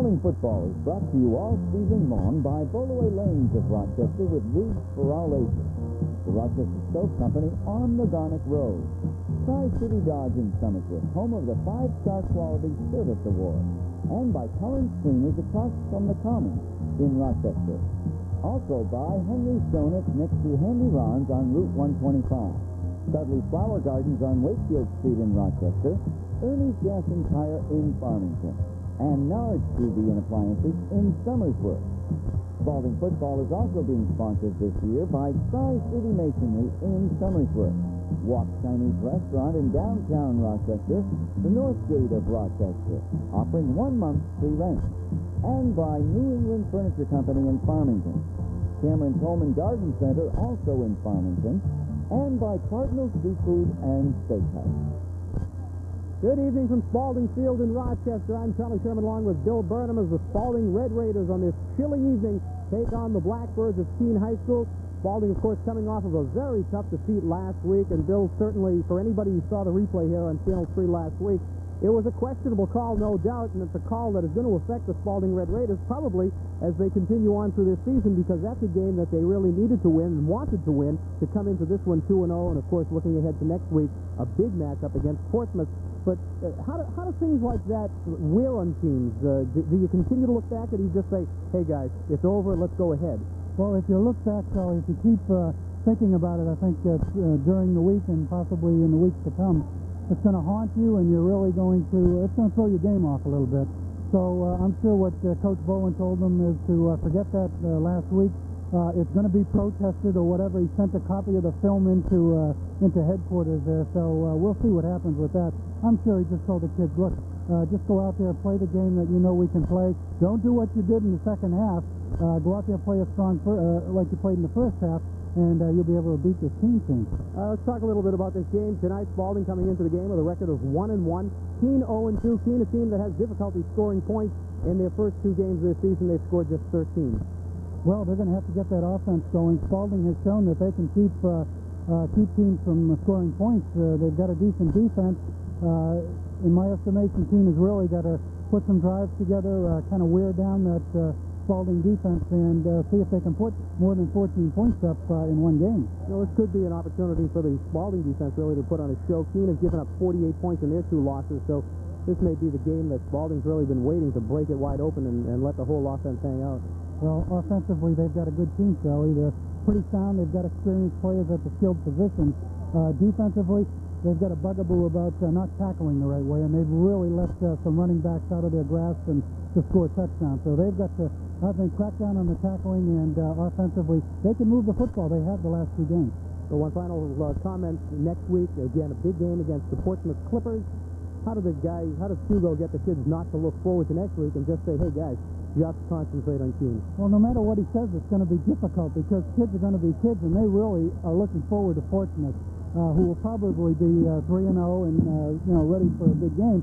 Spalding football is brought to you all season long by Bolaway Lanes of Rochester with roofs for all ages. The Rochester Stove Company on the Garnock Road. Tri-City Dodge in Somersworth, home of the 5-Star Quality Service Award. And by Collins Cleaners across from the Commons in Rochester. Also by Henry Donuts next to Handy Ron's on Route 125. Dudley Flower Gardens on Wakefield Street in Rochester. Ernie's Gas and Tire in Farmington. And Nards TV and Appliances in Somersworth. Spalding football is also being sponsored this year by Tri-City Masonry in Somersworth, Walk Chinese Restaurant in downtown Rochester, the North Gate of Rochester, offering 1 month free rent, and by New England Furniture Company in Farmington, Cameron Coleman Garden Center also in Farmington, and by Cardinal Seafood and Steakhouse. Good evening from Spalding Field in Rochester. I'm Charlie Sherman along with Bill Burnham as the Spalding Red Raiders on this chilly evening take on the Blackbirds of Keene High School. Spalding, of course, coming off of a very tough defeat last week, and Bill, certainly for anybody who saw the replay here on Channel 3 last week, it was a questionable call, no doubt, and it's a call that is going to affect the Spalding Red Raiders probably as they continue on through this season, because that's a game that they really needed to win and wanted to win to come into this one 2-0, and of course looking ahead to next week, a big matchup against Portsmouth. But how do things like that wear on teams? Do you continue to look back and you just say, hey guys, it's over, let's go ahead? Well, if you look back, Charlie, if you keep thinking about it, I think that during the week and possibly in the weeks to come, it's going to haunt you, and you're really going to, it's going to throw your game off a little bit. So I'm sure what Coach Bowen told them is to forget that last week. It's going to be protested or whatever. He sent a copy of the film into headquarters there, so we'll see what happens with that. I'm sure he just told the kids, look, just go out there, play the game that you know we can play. Don't do what you did in the second half. Go out there, play a strong, like you played in the first half, and you'll be able to beat this Keene team. Let's talk a little bit about this game tonight. Spalding coming into the game with a record of 1-1. Keene 0-2. Keene, a team that has difficulty scoring points. In their first 2 games this season, they've scored just 13. Well, they're going to have to get that offense going. Spalding has shown that they can keep teams from scoring points. They've got a decent defense. In my estimation, Keene has really got to put some drives together, kind of wear down that Spalding defense, and see if they can put more than 14 points up in one game. You know, this could be an opportunity for the Spalding defense really to put on a show. Keene has given up 48 points in their 2 losses, so this may be the game that Spalding's really been waiting to break it wide open and let the whole offense hang out. Well, offensively, they've got a good team, Charlie. They're pretty sound. They've got experienced players at the skilled positions. Defensively, they've got a bugaboo about not tackling the right way, and they've really let some running backs out of their grasp and to score touchdowns. So they've got to, I think, crack down on the tackling, and offensively, they can move the football. They have the last 2 games. So one final comment. Next week, again, a big game against the Portsmouth Clippers. How does Hugo get the kids not to look forward to next week and just say, hey, guys, just concentrate on Keene? Well, no matter what he says, it's going to be difficult because kids are going to be kids, and they really are looking forward to Portsmouth, who will probably be 3-0 and ready for a big game.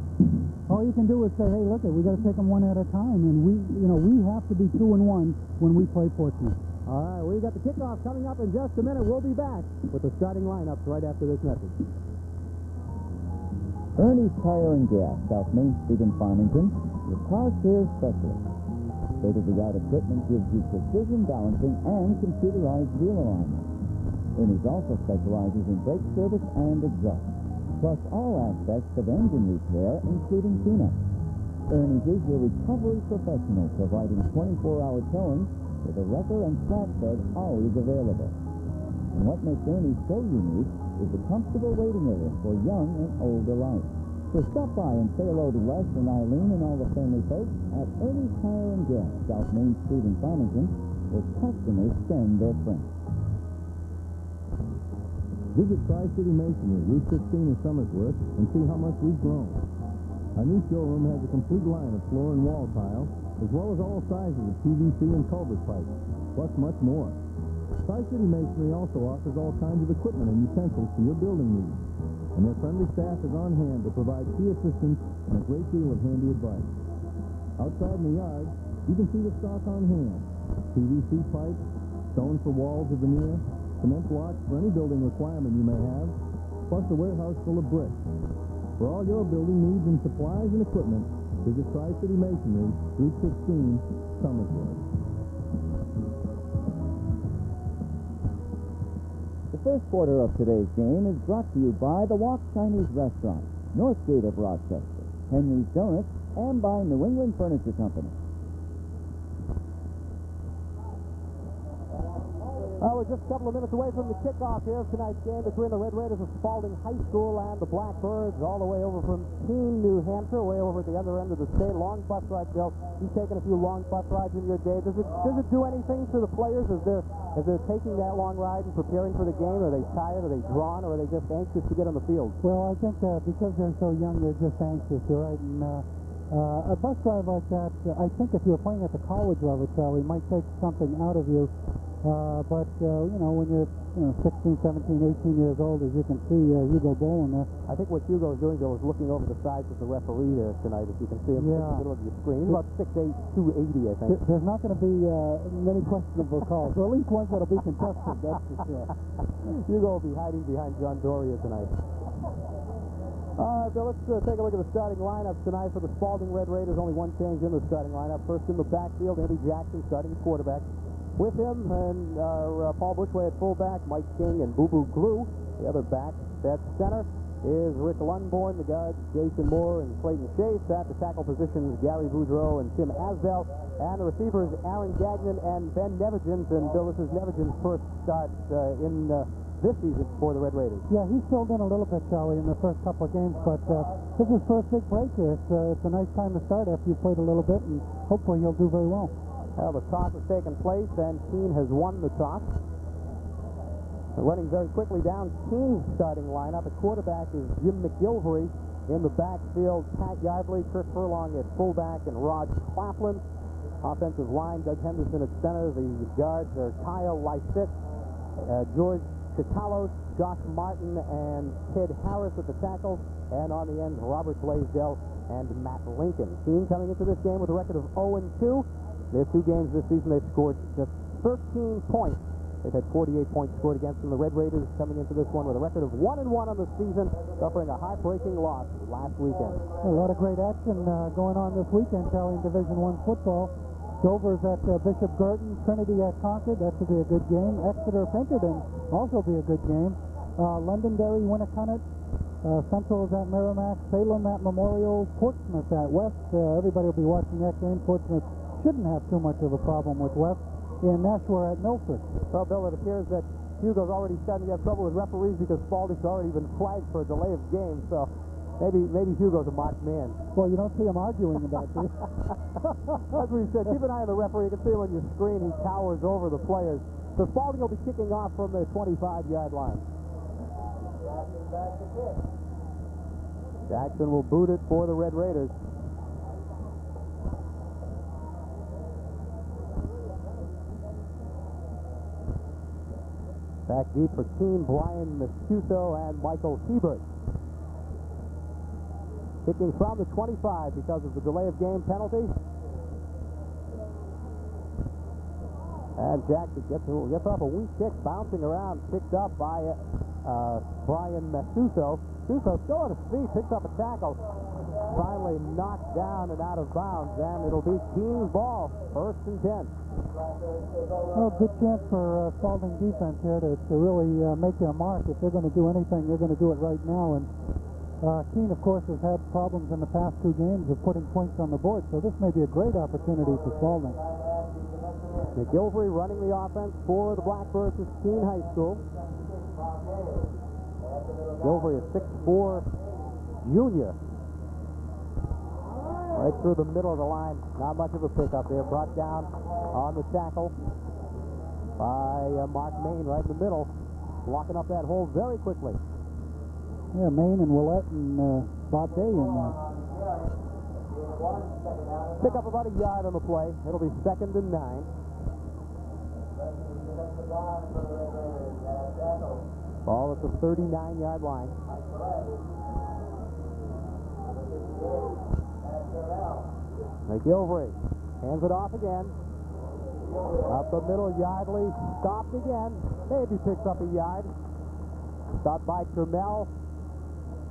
All you can do is say, hey, look, we got to take them one at a time, and we have to be 2-1 when we play Portsmouth. All right, we've got the kickoff coming up in just a minute. We'll be back with the starting lineups right after this message. Ernie's Tire and Gas, South Main Street in Farmington, your car care specialist. State-of-the-art equipment gives you precision balancing and computerized wheel alignment. Ernie's also specializes in brake service and exhaust, plus all aspects of engine repair, including tune-up. Ernie's is your recovery professional, providing 24-hour towing with a wrecker and flatbed always available. And what makes Ernie's so unique is the comfortable waiting area for young and old alike. So stop by and say hello to Les and Eileen and all the family folks at Ernie's Tire and Gas, South Main Street in Farmington, where customers send their friends. Visit Tri-City Masonry, Route 16 in Somersworth, and see how much we've grown. Our new showroom has a complete line of floor and wall tile, as well as all sizes of PVC and culvert pipe, plus much more. Tri-City Masonry also offers all kinds of equipment and utensils for your building needs, and their friendly staff is on hand to provide key assistance and a great deal of handy advice. Outside in the yard, you can see the stock on hand: PVC pipe, stone for walls or veneer, cement blocks for any building requirement you may have, plus a warehouse full of bricks. For all your building needs and supplies and equipment, Visit Tri-City Masonry, Route 16, Somersworth. The first quarter of today's game is brought to you by the Wok Chinese Restaurant, Northgate of Rochester, Henry's Donuts, and by New England Furniture Company. We're just a couple of minutes away from the kickoff here of tonight's game between the Red Raiders of Spalding High School and the Blackbirds, all the way over from Keene, New Hampshire, way over at the other end of the state. Long bus ride, Bill. You've taken a few long bus rides in your day. Does it do anything to the players as they're taking that long ride and preparing for the game? Are they tired? Are they drawn? Or are they just anxious to get on the field? Well, I think because they're so young, they're just anxious, you're right. And a bus ride like that, I think if you were playing at the college level, Charlie, might take something out of you. But when you're 16, 17, 18 years old, as you can see Hugo Bolen there. I think what Hugo is doing, Bill, is looking over the sides of the referee there tonight. As you can see him in the middle of your screen. He's about 6'8", 280, I think. There's not going to be many questionable calls, or at least ones that'll be contested, that's for sure. Hugo will be hiding behind John Doria tonight. All right, Bill, let's take a look at the starting lineup tonight for the Spalding Red Raiders. Only one change in the starting lineup. First in the backfield, Andy Jackson starting at quarterback. With him and Paul Bushway at fullback, Mike King and Boo Boo Glue, the other back. At center is Rick Lundborn, the guards Jason Moore and Clayton Chase. At the tackle positions, Gary Boudreau and Tim Asbell. And the receivers, Aaron Gagnon and Ben Nevigins. And Bill, this is Nevigins' first start in this season for the Red Raiders. Yeah, he's filled in a little bit, Charlie, in the first couple of games, but this is his first big break here. It's a nice time to start after you've played a little bit, and hopefully he'll do very well. Well, the toss has taken place, and Keene has won the toss. They're running very quickly down Keene's starting lineup. At quarterback is Jim McGilvery. In the backfield, Pat Yardley, Chris Furlong at fullback, and Rod Claflin. Offensive line, Doug Henderson at center. The guards are Kyle Lysick, George Chikalos, Josh Martin, and Ted Harris at the tackle. And on the ends, Robert Blaisdell and Matt Lincoln. Keene coming into this game with a record of 0-2. Their two games this season, they've scored just 13 points. They've had 48 points scored against them. The Red Raiders coming into this one with a record of 1-1 on the season, suffering a heartbreaking loss last weekend. A lot of great action going on this weekend, Charlie, in Division I football. Dover's at Bishop Girton, Trinity at Concord. That should be a good game. Exeter Pinkerton also be a good game. Londonderry, Winnicott. Central is at Merrimack. Salem at Memorial. Portsmouth at West. Everybody will be watching that game. Portsmouth shouldn't have too much of a problem with West. In Nashua at Milford. Well, Bill, it appears that Hugo's already starting to have trouble with referees because Spalding's already been flagged for a delay of game, so maybe Hugo's a marked man. Well, you don't see him arguing about this. That's what he said. Keep an eye on the referee. You can see him on your screen. He towers over the players. So Spalding will be kicking off from the 25-yard line. Jackson will boot it for the Red Raiders. Back deep for Keene, Brian Mescuso and Michael Hebert. Kicking from the 25 because of the delay of game penalty. And Jackson gets off a weak kick, bouncing around, picked up by Brian Mescuso. Mescuso still on his feet, picks up a tackle. Finally knocked down and out of bounds, and it'll be Keene's ball, 1st and 10. Well, good chance for Spalding defense here to really make their mark. If they're going to do anything, they're going to do it right now. And Keene, of course, has had problems in the past two games of putting points on the board, so this may be a great opportunity for Spalding. McGilvery running the offense for the Blackbirds of Keene High School. McGilvery, a 6'4" junior. Right through the middle of the line. Not much of a pickup there. Brought down on the tackle by Mark Main right in the middle. Blocking up that hole very quickly. Yeah, Main and Willett and Bob Day in there. Pick up about a yard on the play. It'll be 2nd and 9. Ball at the 39-yard line. McGilvery hands it off again. Up the middle, Yardley stopped again. Maybe picks up a yard. Stopped by Trammell.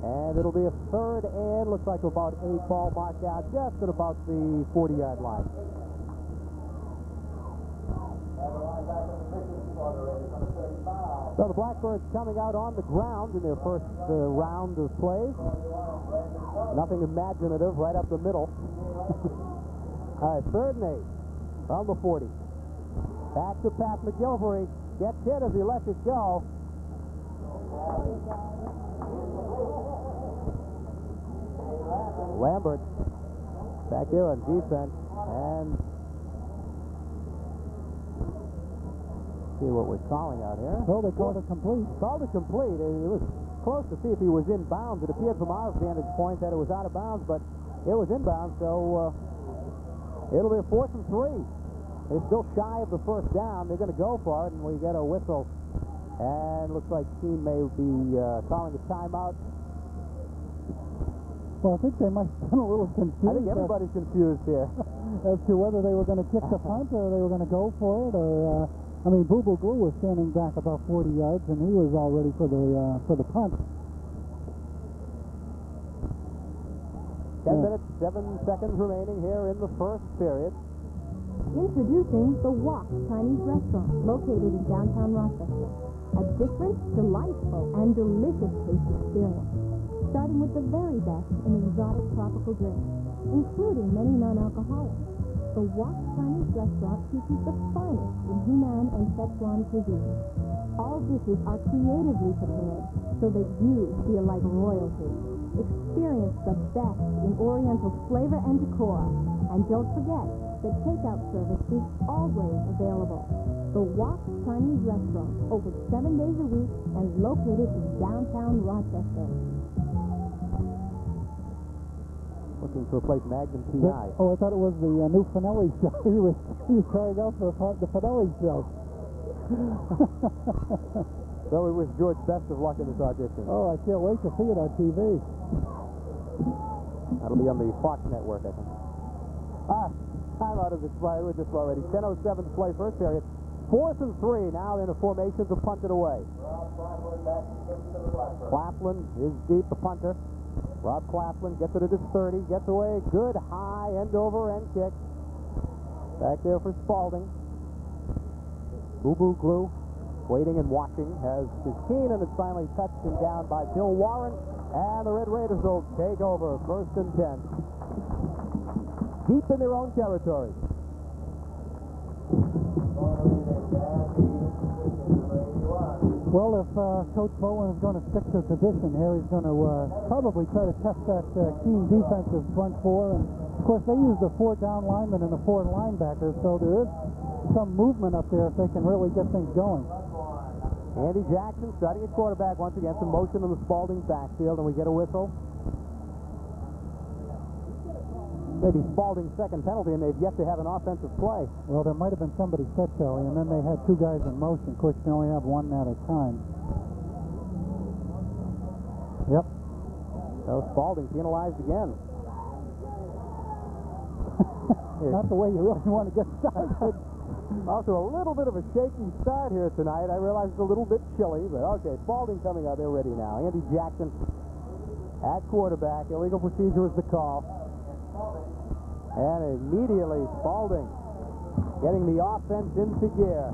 And it'll be a third and looks like about 8 ball marked out just at about the 40-yard line. So the Blackbirds coming out on the ground in their first round of plays. Nothing imaginative right up the middle. All right, third and 8 from the 40. Back to Pat McGilvery. Gets hit as he lets it go. Lambert back there on defense, and see what we're calling out here. Well, they called it complete. Called it complete. It was close to see if he was in bounds. It appeared from our vantage point that it was out of bounds, but it was in bounds, so it'll be a 4th and 3. They're still shy of the first down. They're going to go for it, and we get a whistle. And looks like Keene may be calling a timeout. Well, I think they might have been a little confused. I think everybody's confused here. As to whether they were going to kick the punt or they were going to go for it, or I mean, Boo Boo Glue was standing back about 40 yards, and he was all ready for the punt. 10 minutes, 7 seconds remaining here in the first period. Introducing the Wok Chinese Restaurant, located in downtown Rochester. A different, delightful, and delicious taste experience, starting with the very best in exotic tropical drinks, including many non-alcoholic. The Wok Chinese Restaurant features the finest in Hunan and Sichuan cuisine. All dishes are creatively prepared so that you feel like royalty. Experience the best in Oriental flavor and decor. And don't forget that takeout service is always available. The Wok Chinese Restaurant, open 7 days a week and located in downtown Rochester. Looking to replace Magnum P.I. Oh, I thought it was the new Finelli show. He was trying out for the Finelli show. So we wish George best of luck in this audition. Oh, I can't wait to see it on TV. That'll be on the Fox network, I think. Timeout is expired with this already. 10:07 to play first period. 4th and 3 now in a formation to punt it away. Claflin is deep, the punter. Rob Claflin gets it at his 30, gets away, good high end over end kick. Back there for Spalding. Boo Boo Glue waiting and watching as is Keene, and it's finally touched and down by Bill Warren, and the Red Raiders will take over 1st and 10. Deep in their own territory. Well, if Coach Bowen is going to stick to tradition here, he's going to probably try to test that Keene defensive front four. And, of course, they use the 4 down linemen and the 4 linebackers, so there is some movement up there if they can really get things going. Andy Jackson starting at quarterback once again. Some motion in the Spalding backfield, and we get a whistle. Maybe Spalding's second penalty, and they've yet to have an offensive play. Well, there might have been somebody set, Charlie, and then they had 2 guys in motion. Of course, you can only have 1 at a time. Yep. So Spalding penalized again. Not the way you really want to get started. Off to a little bit of a shaky start here tonight. I realize it's a little bit chilly, but okay, Spalding coming out. They're ready now. Andy Jackson at quarterback. Illegal procedure is the call. And immediately Spalding getting the offense into gear.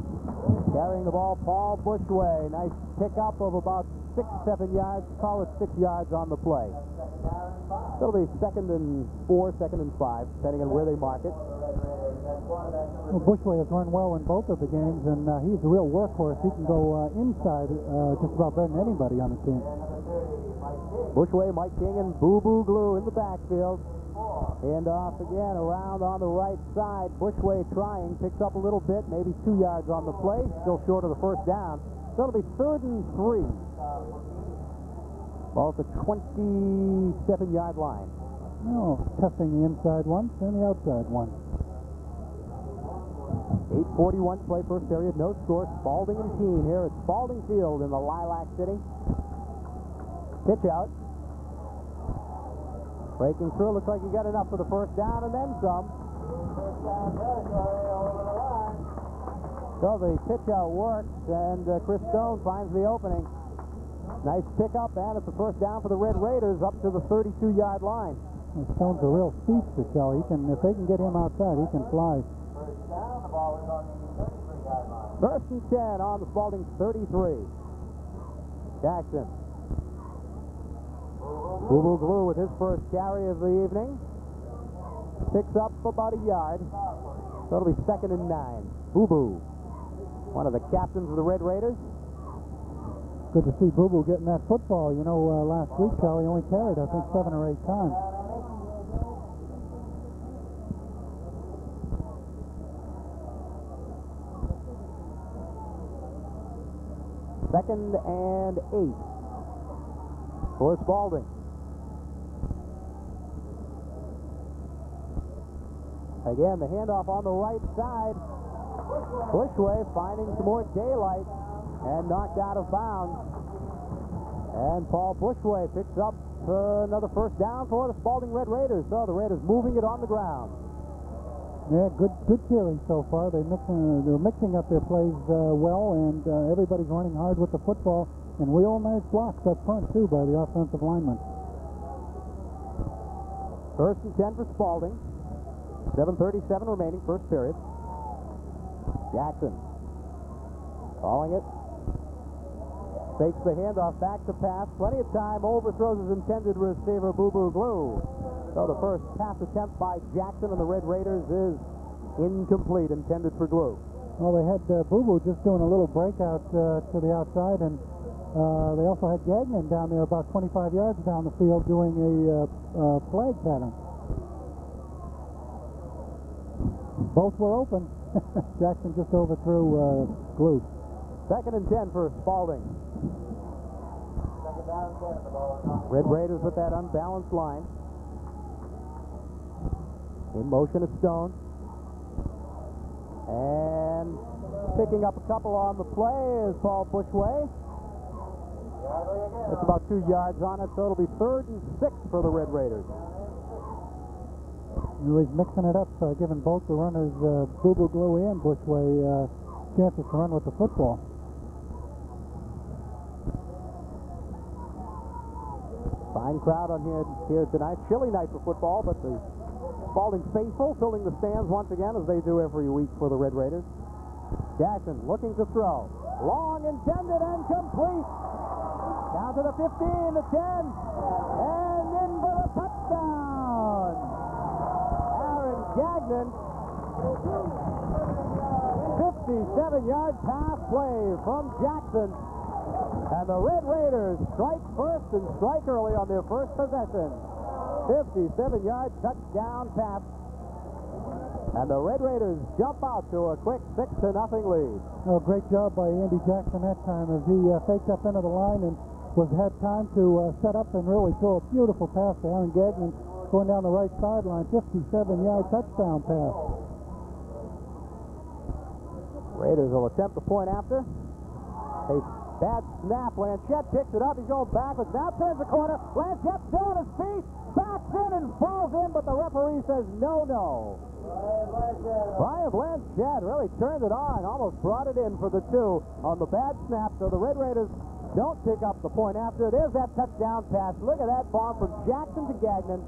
Carrying the ball, Paul Bushway. Nice pickup of about 6-7 yards. Call it 6 yards on the play. It'll be 2nd and 4, 2nd and 5, depending on where they mark it. Well, Bushway has run well in both of the games, and he's a real workhorse. He can go inside just about better than anybody on the team. Bushway, Mike King, and Boo Boo Glue in the backfield. Hand off again, around on the right side. Bushway trying, picks up a little bit, maybe 2 yards on the play. Still short of the first down. So it'll be 3rd and 3. Ball at the 27-yard line. Oh, testing the inside once and the outside once. 8:41 play first period, no score. Spalding and Keene here at Spalding Field in the Lilac City. Pitch out. Breaking through, looks like he got enough for the first down and then some. So the pitch out works, and Chris Stone finds the opening. Nice pickup, and it's a first down for the Red Raiders up to the 32-yard line. Well, Stone's a real speedster, Kelly. If they can get him outside, he can fly. First and 10 on the Spalding 33. Jackson. Boo Boo Glue with his first carry of the evening. Picks up about a yard. So it'll be 2nd and 9. Boo Boo, one of the captains of the Red Raiders. Good to see Boo Boo getting that football. You know, last week, Kelly only carried, I think, 7 or 8 times. Second and 8 for Spalding. Again, the handoff on the right side. Bushway finding some more daylight and knocked out of bounds. And Paul Bushway picks up another first down for the Spalding Red Raiders. So the Raiders moving it on the ground. Yeah, good carry so far. They're mixing up their plays well, and everybody's running hard with the football. And real nice blocks up front, too, by the offensive linemen. First and 10 for Spalding. 7:37 remaining, first period. Jackson calling it. Fakes the handoff, back to pass. Plenty of time, overthrows his intended receiver, Boo Boo Glue. So the first pass attempt by Jackson and the Red Raiders is incomplete, intended for Glue. Well, they had Boo Boo just doing a little breakout to the outside, and they also had Gagnon down there about 25 yards down the field doing a flag pattern. Both were open. Jackson just overthrew Glue. 2nd and 10 for Spalding. Red Raiders with that unbalanced line. In motion is Stone. And picking up a couple on the play is Paul Bushway. It's about 2 yards on it, so it'll be 3rd and 6 for the Red Raiders. He's mixing it up, giving both the runners, Boo Boo Glue and Bushway, chances to run with the football. Fine crowd on here tonight. Chilly night for football, but the Spalding faithful filling the stands once again, as they do every week for the Red Raiders. Jackson looking to throw. Long, intended, and complete. Down to the 15, the 10, and in for the touchdown. Aaron Gagnon. 57-yard pass play from Jackson. And the Red Raiders strike first and strike early on their first possession. 57-yard touchdown pass. And the Red Raiders jump out to a quick 6-0 lead. Oh, great job by Andy Jackson that time as he faked up into the line and had time to set up and really throw a beautiful pass to Aaron Gagnon going down the right sideline. 57-yard touchdown pass. Raiders will attempt the point after. A bad snap. Blanchette picks it up. He's going backwards. Now turns the corner. Blanchette still on his feet. Backs in and falls in, but the referee says no. Brian Blanchette really turned it on. Almost brought it in for the 2 on the bad snap. So the Red Raiders don't pick up the point after. There's that touchdown pass. Look at that bomb from Jackson to Gagnon.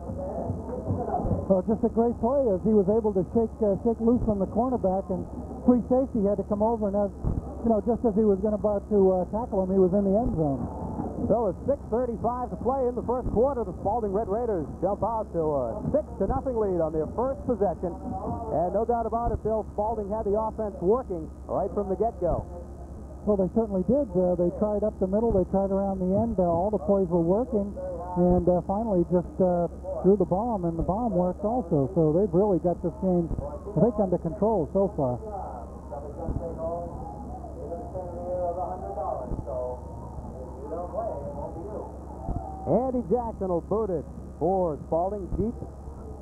Well, just a great play as he was able to shake loose from the cornerback, and free safety had to come over, and just as he was about to tackle him, he was in the end zone. So it's 6:35 to play in the first quarter. The Spalding Red Raiders jump out to a 6-0 lead on their first possession. And no doubt about it, Bill, Spalding had the offense working right from the get-go. Well, they certainly did. They tried up the middle. They tried around the end. All the plays were working. And finally just threw the bomb, and the bomb worked also. So they've really got this game, I think, under control so far. Andy Jackson will boot it for Spalding. Deep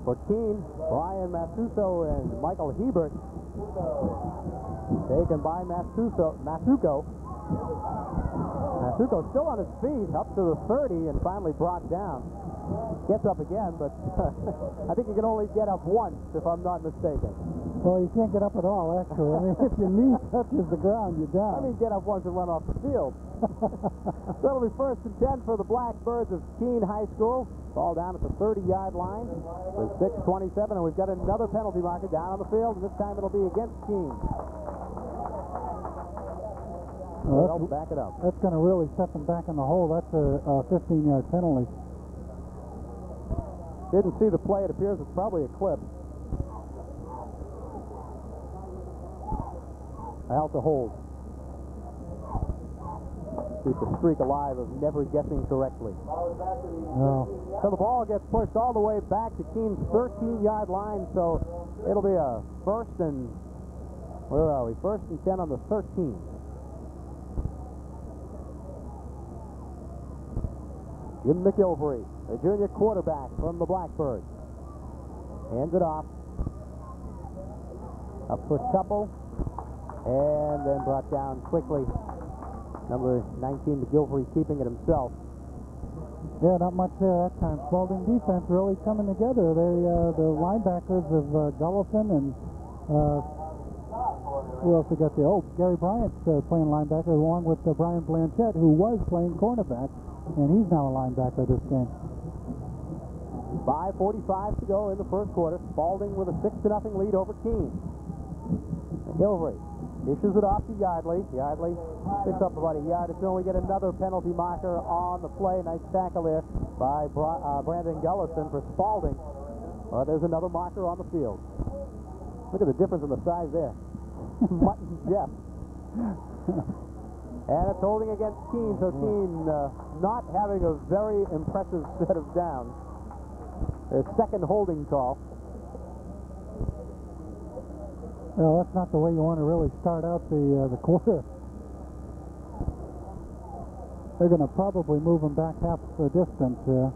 for Keene. Brian Masuso and Michael Hebert. Taken by Masuko. Masuko still on his feet, up to the 30, and finally brought down. Gets up again, but I think he can only get up once, if I'm not mistaken. Well, you can't get up at all, actually. I mean, if your knee touches the ground, you're down. I mean, get up once and run off the field. So it'll be 1st and 10 for the Blackbirds of Keene High School. Ball down at the 30-yard line with 6:27, and we've got another penalty marker down on the field, and this time it'll be against Keene. Well, They'll back it up. That's going to really set them back in the hole. That's a 15-yard penalty. Didn't see the play. It appears it's probably a clip. Out to hold. Keep the streak alive of never guessing correctly. No. So the ball gets pushed all the way back to Keene's 13-yard line, so it'll be a 1st and, where are we? 1st and 10 on the 13. Jim McIlvery, the junior quarterback from the Blackbirds. Hands it off. Up for a couple. And then brought down quickly. Number 19, McGilvery, keeping it himself. Yeah, not much there that time. Spalding defense really coming together. They, the linebackers of Gullison and who else we got there? Oh, Gary Bryant playing linebacker along with Brian Blanchette, who was playing cornerback, and he's now a linebacker this game. 5:45 to go in the 1st quarter. Spalding with a 6-0 lead over Keene. McGilvery dishes it off to Yardley. Yardley picks up about a yard or two. We get another penalty marker on the play. Nice tackle there by Brandon Gullison for Spalding. There's another marker on the field. Look at the difference in the size there. Mutton Jeff. And it's holding against Keene, so Keene not having a very impressive set of downs. Their 2nd holding call. Well, that's not the way you want to really start out the quarter. They're going to probably move them back half the distance here.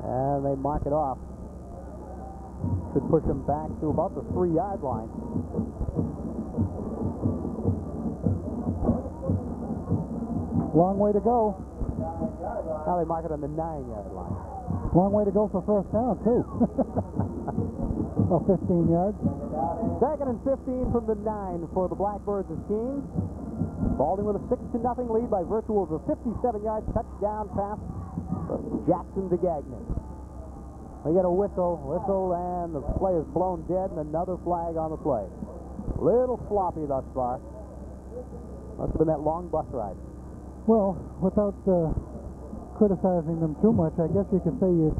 And they mark it off. Should push them back to about the 3-yard line. Long way to go. Now they mark it on the 9-yard line. Long way to go for 1st down, too. Well, 15 yards. 2nd and 15 from the 9 for the Blackbirds of Keene. Spalding with a 6-0 lead by virtue of a 57-yard touchdown pass from Jackson to Gagnon. We get a whistle, and the play is blown dead, and another flag on the play. Little sloppy thus far. Must have been that long bus ride. Well, without criticizing them too much, I guess you can say you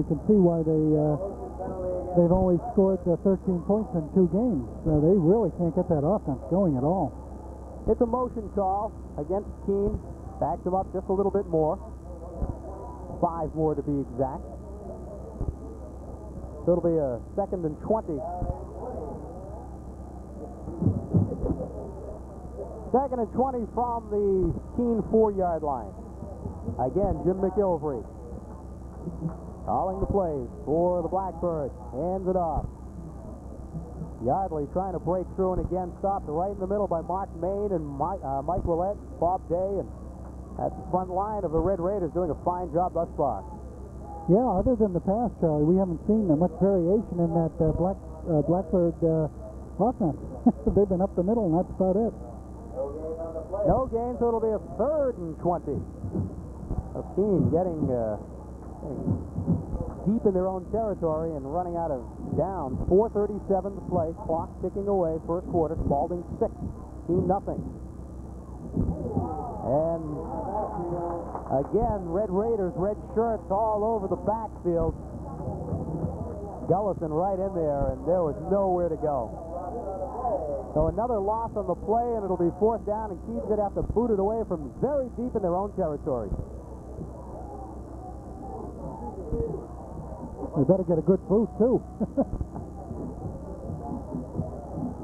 can see why they've only scored 13 points in 2 games. They really can't get that offense going at all. It's a motion call against Keene. Backs them up just a little bit more. 5 more to be exact. So it'll be a 2nd and 20. 2nd and 20 from the Keene 4-yard line. Again, Jim McIlvery calling the plays for the Blackbirds. Hands it off. Yardley trying to break through, and again stopped right in the middle by Mark Main and Mike Willett, Bob Day, and that's the front line of the Red Raiders doing a fine job thus far. Yeah, other than the pass, Charlie, we haven't seen much variation in that Blackbird offense. They've been up the middle, and that's about it. No gain, so it'll be a 3rd and 20. Keene getting deep in their own territory and running out of downs. 4:37 to play, clock ticking away, 1st quarter. Spalding 6, Keene nothing. And again, Red Raiders, red shirts all over the backfield. Gullison right in there, and there was nowhere to go. So another loss on the play, and it'll be 4th down, and Keene's going to have to boot it away from very deep in their own territory. They better get a good boot, too.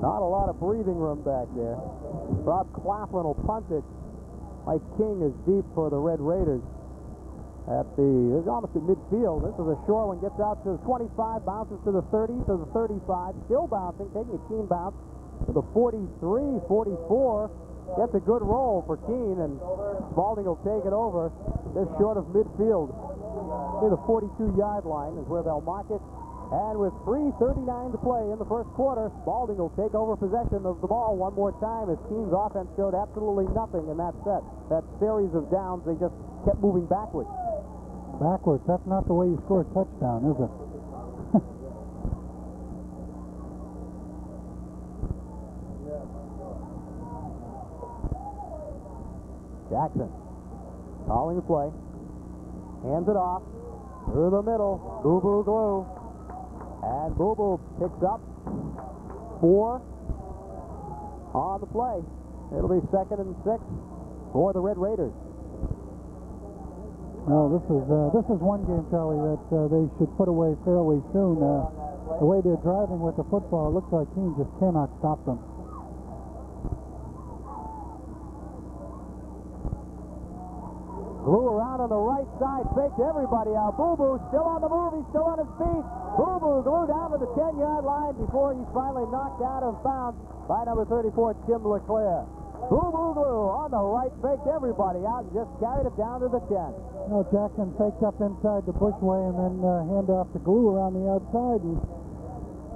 Not a lot of breathing room back there. Rob Claflin will punt it. Mike King is deep for the Red Raiders. It's almost at midfield. This is a short one. Gets out to the 25, bounces to the 30, to the 35. Still bouncing, taking a Keene bounce to the 43, 44. Gets a good roll for Keene, and Spalding will take it over just short of midfield. Near the 42-yard line is where they'll mark it. And with 3:39 to play in the first quarter, Spalding will take over possession of the ball one more time as Keene's offense showed absolutely nothing in that set. That series of downs, they just kept moving backwards. Backwards, that's not the way you score a touchdown, is it? Jackson calling the play. Hands it off through the middle. Boo Boo Glue. And Boo Boo picks up 4 on the play. It'll be 2nd and 6 for the Red Raiders. No, this is one game, Charlie, that they should put away fairly soon. The way they're driving with the football, it looks like Keene just cannot stop them. Glue around on the right side, faked everybody out. Boo Boo still on the move, he's still on his feet. Boo Boo Glue down to the 10-yard line before he's finally knocked out of bounds by number 34, Tim LeClaire. Boo Boo Glue on the right, faked everybody out and just carried it down to the 10. No, Jackson faked up inside the bushway and then hand off to Glue around the outside. And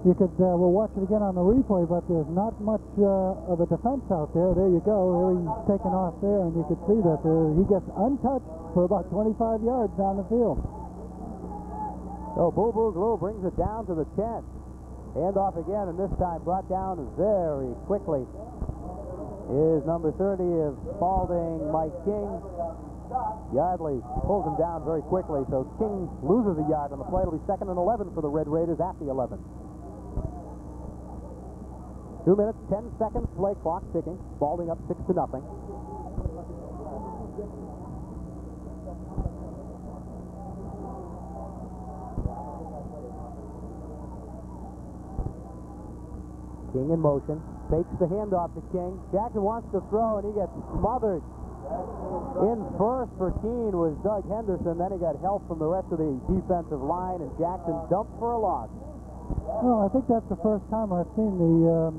you could, we'll watch it again on the replay, but there's not much of a defense out there. There you go. Here he's taken off there, and you can see that he gets untouched for about 25 yards down the field. So Boo Boo Glue brings it down to the 10. Hand off again, and this time brought down very quickly is number 30 of Spalding, Mike King. Yardley pulls him down very quickly, so King loses a yard on the play. It'll be 2nd and 11 for the Red Raiders at the 11. 2 minutes, 10 seconds, play clock ticking. Spalding up 6-0. King in motion, fakes the handoff to King. Jackson wants to throw, and he gets smothered. In first for Keene was Doug Henderson. Then he got help from the rest of the defensive line, and Jackson dumped for a loss. Well, I think that's the first time I've seen the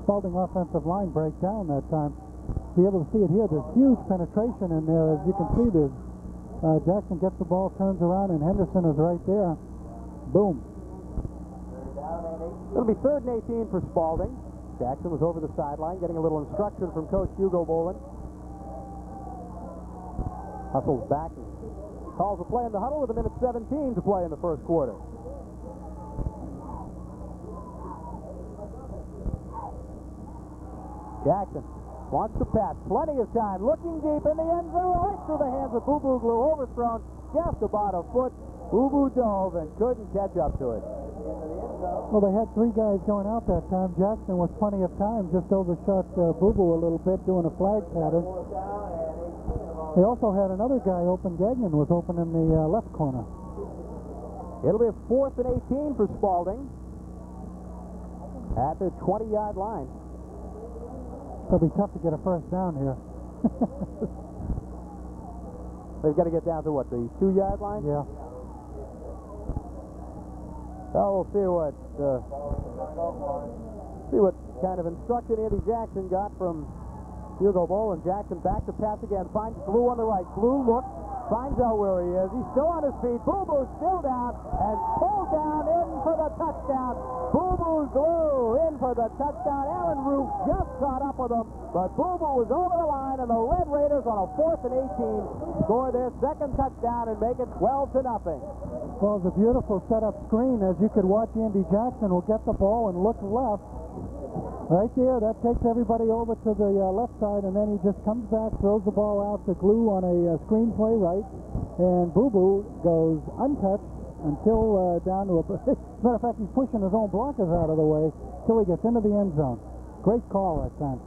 Spalding offensive line break down that time. Be able to see it here. There's huge penetration in there. As you can see, there's Jackson gets the ball, turns around, and Henderson is right there. Boom. It'll be 3rd and 18 for Spalding. Jackson was over the sideline getting a little instruction from Coach Hugo Bolin. Hustles back and calls a play in the huddle with 1:17 to play in the first quarter. Jackson wants to pass. Plenty of time. Looking deep in the end zone. Right through the hands of Boo Boo Glue. Overthrown just about a foot. Boo Boo dove and couldn't catch up to it. Well, they had 3 guys going out that time. Jackson with plenty of time. Just overshot Boo Boo a little bit doing a flag pattern. They also had another guy open. Gagnon was open in the left corner. It'll be a 4th and 18 for Spalding at the 20-yard line. It'll be tough to get a first down here. They've got to get down to what, the 2-yard line? Yeah. So we'll see what kind of instruction Andy Jackson got from Hugo Bolin. Jackson back to pass again, finds Glue on the right. Glue looks, finds out where he is. He's still on his feet. Boo Boo still down and pulled down in for the touchdown. Boo Boo Glue in for the touchdown. Aaron Roof just caught up with him, but Boo Boo was over the line, and the Red Raiders on a 4th and 18 score their 2nd touchdown and make it 12-0. Well, it's a beautiful setup screen. As you could watch, Andy Jackson will get the ball and look left. Right there, that takes everybody over to the left side, and then he just comes back, throws the ball out to Glue on a screenplay right, and Boo Boo goes untouched until down to a... As a matter of fact, he's pushing his own blockers out of the way till he gets into the end zone. Great call that time.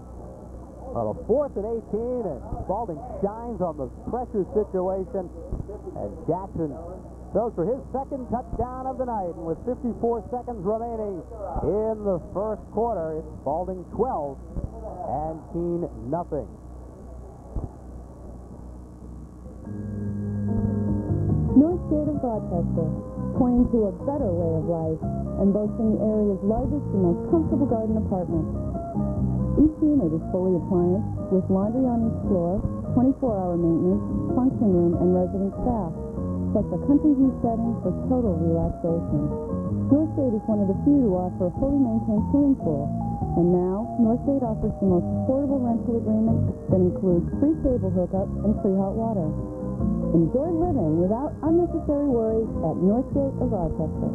Well, a 4th and 18, and Spalding shines on the pressure situation, and Jackson throws for his 2nd touchdown of the night, and with 54 seconds remaining in the first quarter, it's Spalding 12 and Keene nothing. North Gate of Rochester, pointing to a better way of life and boasting the area's largest and most comfortable garden apartment. Each unit is fully applianced with laundry on each floor, 24-hour maintenance, function room, and resident staff, plus a country view setting for total relaxation. North State is one of the few to offer a fully maintained swimming pool. And now, North State offers the most affordable rental agreement that includes free cable hookup and free hot water. Enjoy living without unnecessary worries at North State of Rochester.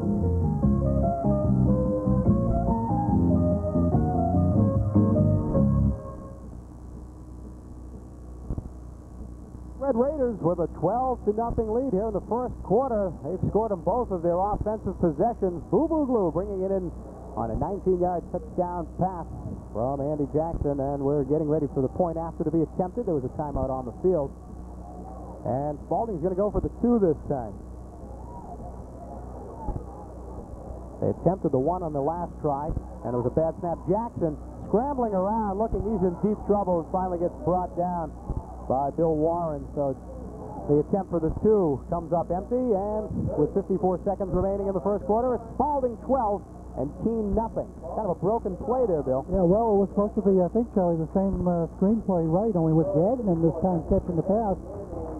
Red Raiders with a 12-0 lead here in the first quarter. They've scored on both of their offensive possessions. Boo Boo Glue bringing it in on a 19-yard touchdown pass from Andy Jackson, and we're getting ready for the point after to be attempted. There was a timeout on the field, and Spalding's going to go for the 2 this time. They attempted the 1 on the last try, and it was a bad snap. Jackson scrambling around, looking he's in deep trouble, and finally gets brought down by Bill Warren. So the attempt for the 2 comes up empty, and with 54 seconds remaining in the first quarter, it's Spalding 12 and Keene nothing. Kind of a broken play there, Bill. Yeah, well, it was supposed to be, I think, Charlie, the same screenplay, right, only with Gagnon this time catching the pass.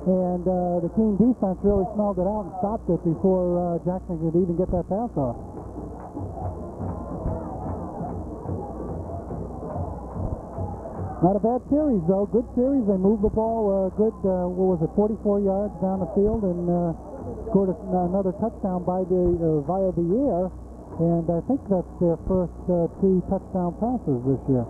And the Keene defense really smelled it out and stopped it before Jackson could even get that pass off. Not a bad series, though. Good series. They moved the ball good, 44 yards down the field, and scored another touchdown via the air. And I think that's their first 2 touchdown passes this year.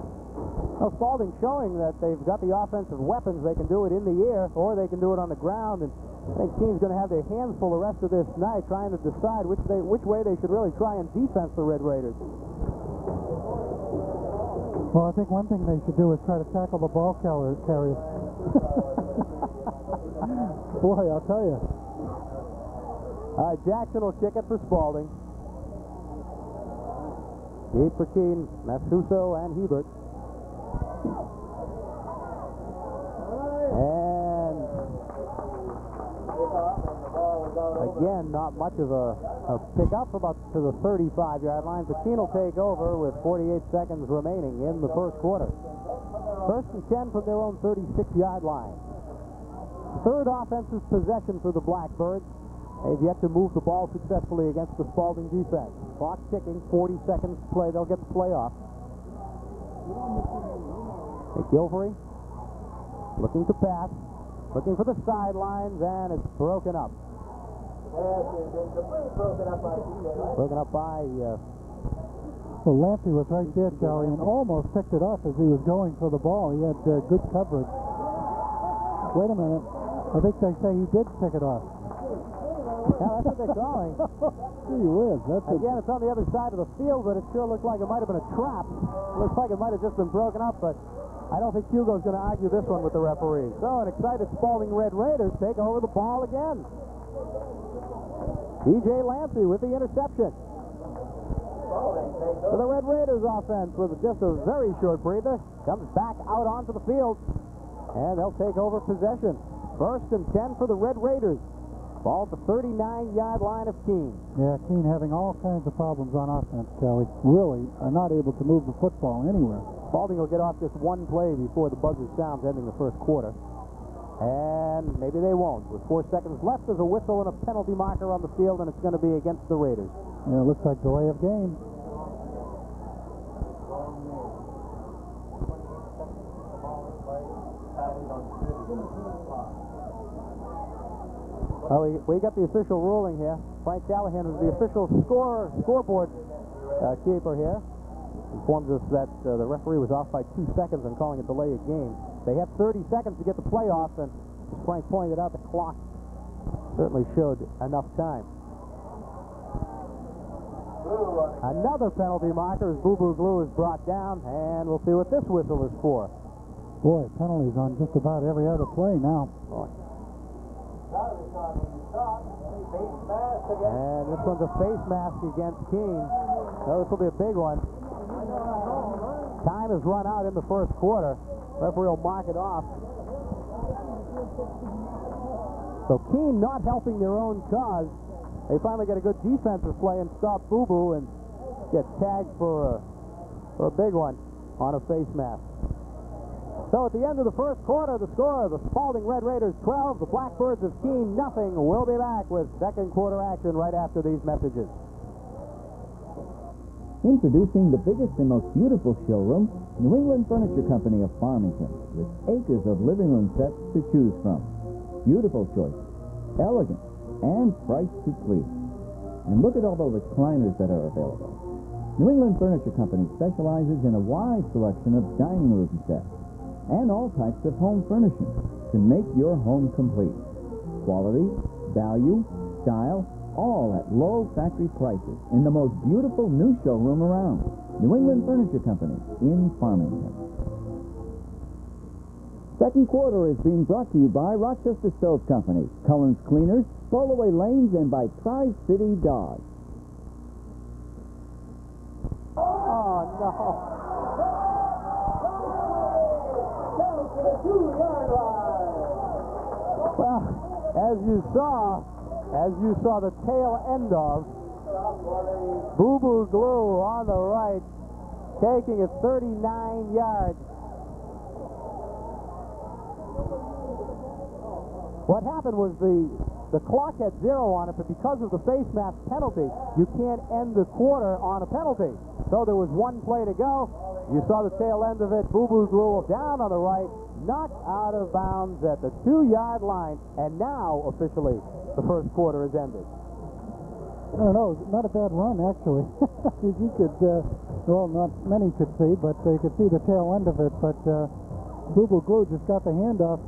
Well, Spalding showing that they've got the offensive weapons. They can do it in the air, or they can do it on the ground. And I think Keene's going to have their hands full the rest of this night trying to decide which way they should really try and defense the Red Raiders. Well, I think one thing they should do is try to tackle the ball carriers. Boy, I'll tell you. All right, Jackson will kick it for Spalding. Deep for Keene, Masuso and Hebert. And again, not much of a pick-up about to the 35-yard line. So Keene will take over with 48 seconds remaining in the first quarter. First and 10 from their own 36-yard line. Third offensive possession for the Blackbirds. They've yet to move the ball successfully against the Spalding defense. Clock ticking, 40 seconds to play. They'll get the play off. McGilvery looking to pass, looking for the sidelines, and it's broken up. Broken up by... Well, Lampy was right there, Charlie, and almost picked it off as he was going for the ball. He had good coverage. Wait a minute. I think they say he did pick it off. Yeah, that's what they're calling. Gee whiz, Again, it's on the other side of the field, but it sure looks like it might have been a trap. Looks like it might have just been broken up, but I don't think Hugo's going to argue this one with the referee. So an excited Spalding Red Raiders take over the ball again. DJ Lampy with the interception. So the Red Raiders offense with just a very short breather comes back out onto the field, and they'll take over possession. First and 10 for the Red Raiders. Ball at the 39-yard line of Keene. Yeah, Keene having all kinds of problems on offense, Kelly. Really are not able to move the football anywhere. Spalding will get off just one play before the buzzer sounds ending the first quarter. And maybe they won't. With 4 seconds left, there's a whistle and a penalty marker on the field, and it's going to be against the Raiders. Yeah, it looks like delay of game. We got the official ruling here. Frank Callahan is the official scoreboard keeper here. Informs us that the referee was off by 2 seconds and calling a delay of game. They have 30 seconds to get the playoff, and as Frank pointed out, the clock certainly showed enough time. Another penalty marker as Boo Boo Glue is brought down, and we'll see what this whistle is for. Boy, penalties on just about every other play now. And this one's a face mask against Keene. So this will be a big one. Time has run out in the first quarter. Referee will mark it off. So Keene not helping their own cause. They finally get a good defensive play and stop Boo Boo and get tagged for a big one on a face mask. So at the end of the first quarter, the score of the Spalding Red Raiders 12, the Blackbirds of Keene nothing. We'll be back with second quarter action right after these messages. Introducing the biggest and most beautiful showroom, New England Furniture Company of Farmington, with acres of living room sets to choose from. Beautiful choices, elegant, and priced to please. And look at all the recliners that are available. New England Furniture Company specializes in a wide selection of dining room sets and all types of home furnishings to make your home complete. Quality, value, style, all at low factory prices in the most beautiful new showroom around. New England Furniture Company in Farmington. Second quarter is being brought to you by Rochester Stove Company, Cullen's Cleaners, Rollaway Lanes, and by Tri-City Dodge. Oh, no. Down to the 2-yard line. Well, as you saw the tail end of Boo Boo Glue on the right, taking it 39 yards. What happened was the clock had 0 on it, but because of the face mask penalty, you can't end the quarter on a penalty. So there was 1 play to go. You saw the tail end of it. Boo Boo Glue down on the right, knocked out of bounds at the 2-yard line, and now officially the first quarter is ended. I don't know, not a bad run, actually. You could, well, not many could see, but they could see the tail end of it. But Boo Boo Glue just got the handoff,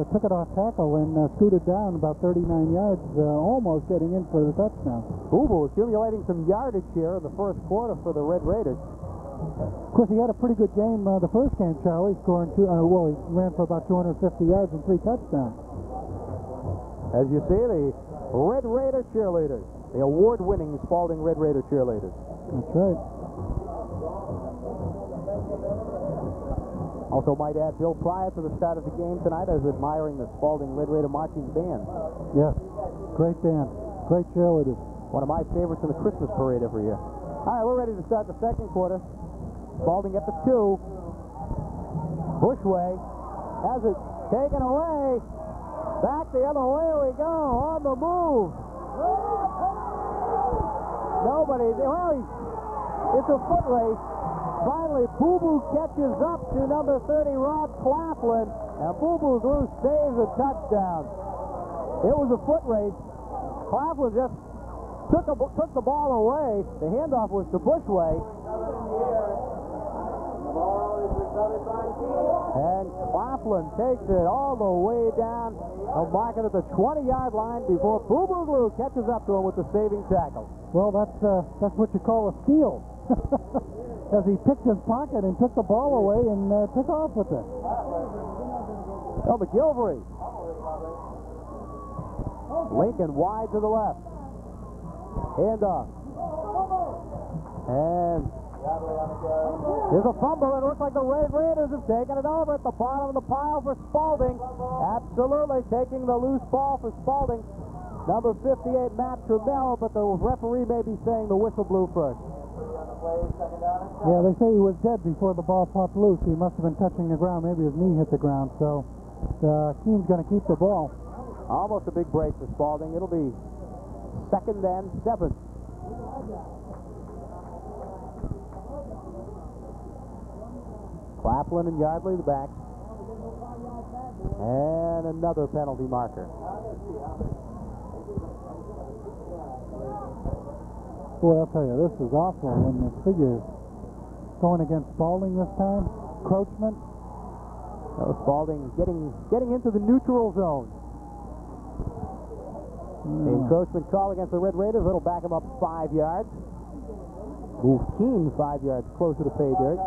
took it off tackle, and scooted down about 39 yards, almost getting in for the touchdown. Boo Boo accumulating some yardage here in the first quarter for the Red Raiders. Of course, he had a pretty good game the first game, Charlie, scoring he ran for about 250 yards and 3 touchdowns. As you see, the Red Raider cheerleaders, the award-winning Spalding Red Raider cheerleaders. That's right. Also might add, Bill, prior to the start of the game tonight, I was admiring the Spalding Red Raider marching band. Yes, great band, great cheerleaders. One of my favorites in the Christmas parade every year. All right, we're ready to start the second quarter. Spalding at the 2. Bushway has it taken away. Back the other way we go, on the move. Nobody, it's a foot race. Finally, Boo Boo catches up to number 30, Rob Claflin, and Boo Boo Glue saves a touchdown. It was a foot race. Claflin just took the ball away. The handoff was to Bushway. And Claflin takes it all the way down. He'll mark it at the 20-yard line before Boo Boo Glue catches up to him with the saving tackle. Well, that's what you call a steal. As he picked his pocket and took the ball away and took off with it. Oh, McGilvery. Lincoln wide to the left. Handoff. And there's a fumble. It looks like the Red Raiders have taken it over at the bottom of the pile for Spalding. Absolutely taking the loose ball for Spalding. Number 58, Matt Trammell, but the referee may be saying the whistle blew first. Yeah, they say he was dead before the ball popped loose. He must have been touching the ground. Maybe his knee hit the ground. So Keene's going to keep the ball. Almost a big break for Spalding. It'll be 2nd and 7. Claflin and Yardley the back. And another penalty marker. Boy, I'll tell you, this is awful when the figures going against Spalding this time. Encroachment. Spalding getting into the neutral zone. The encroachment call against the Red Raiders. It'll back them up 5 yards. Move Keene 5 yards closer to pay dirt.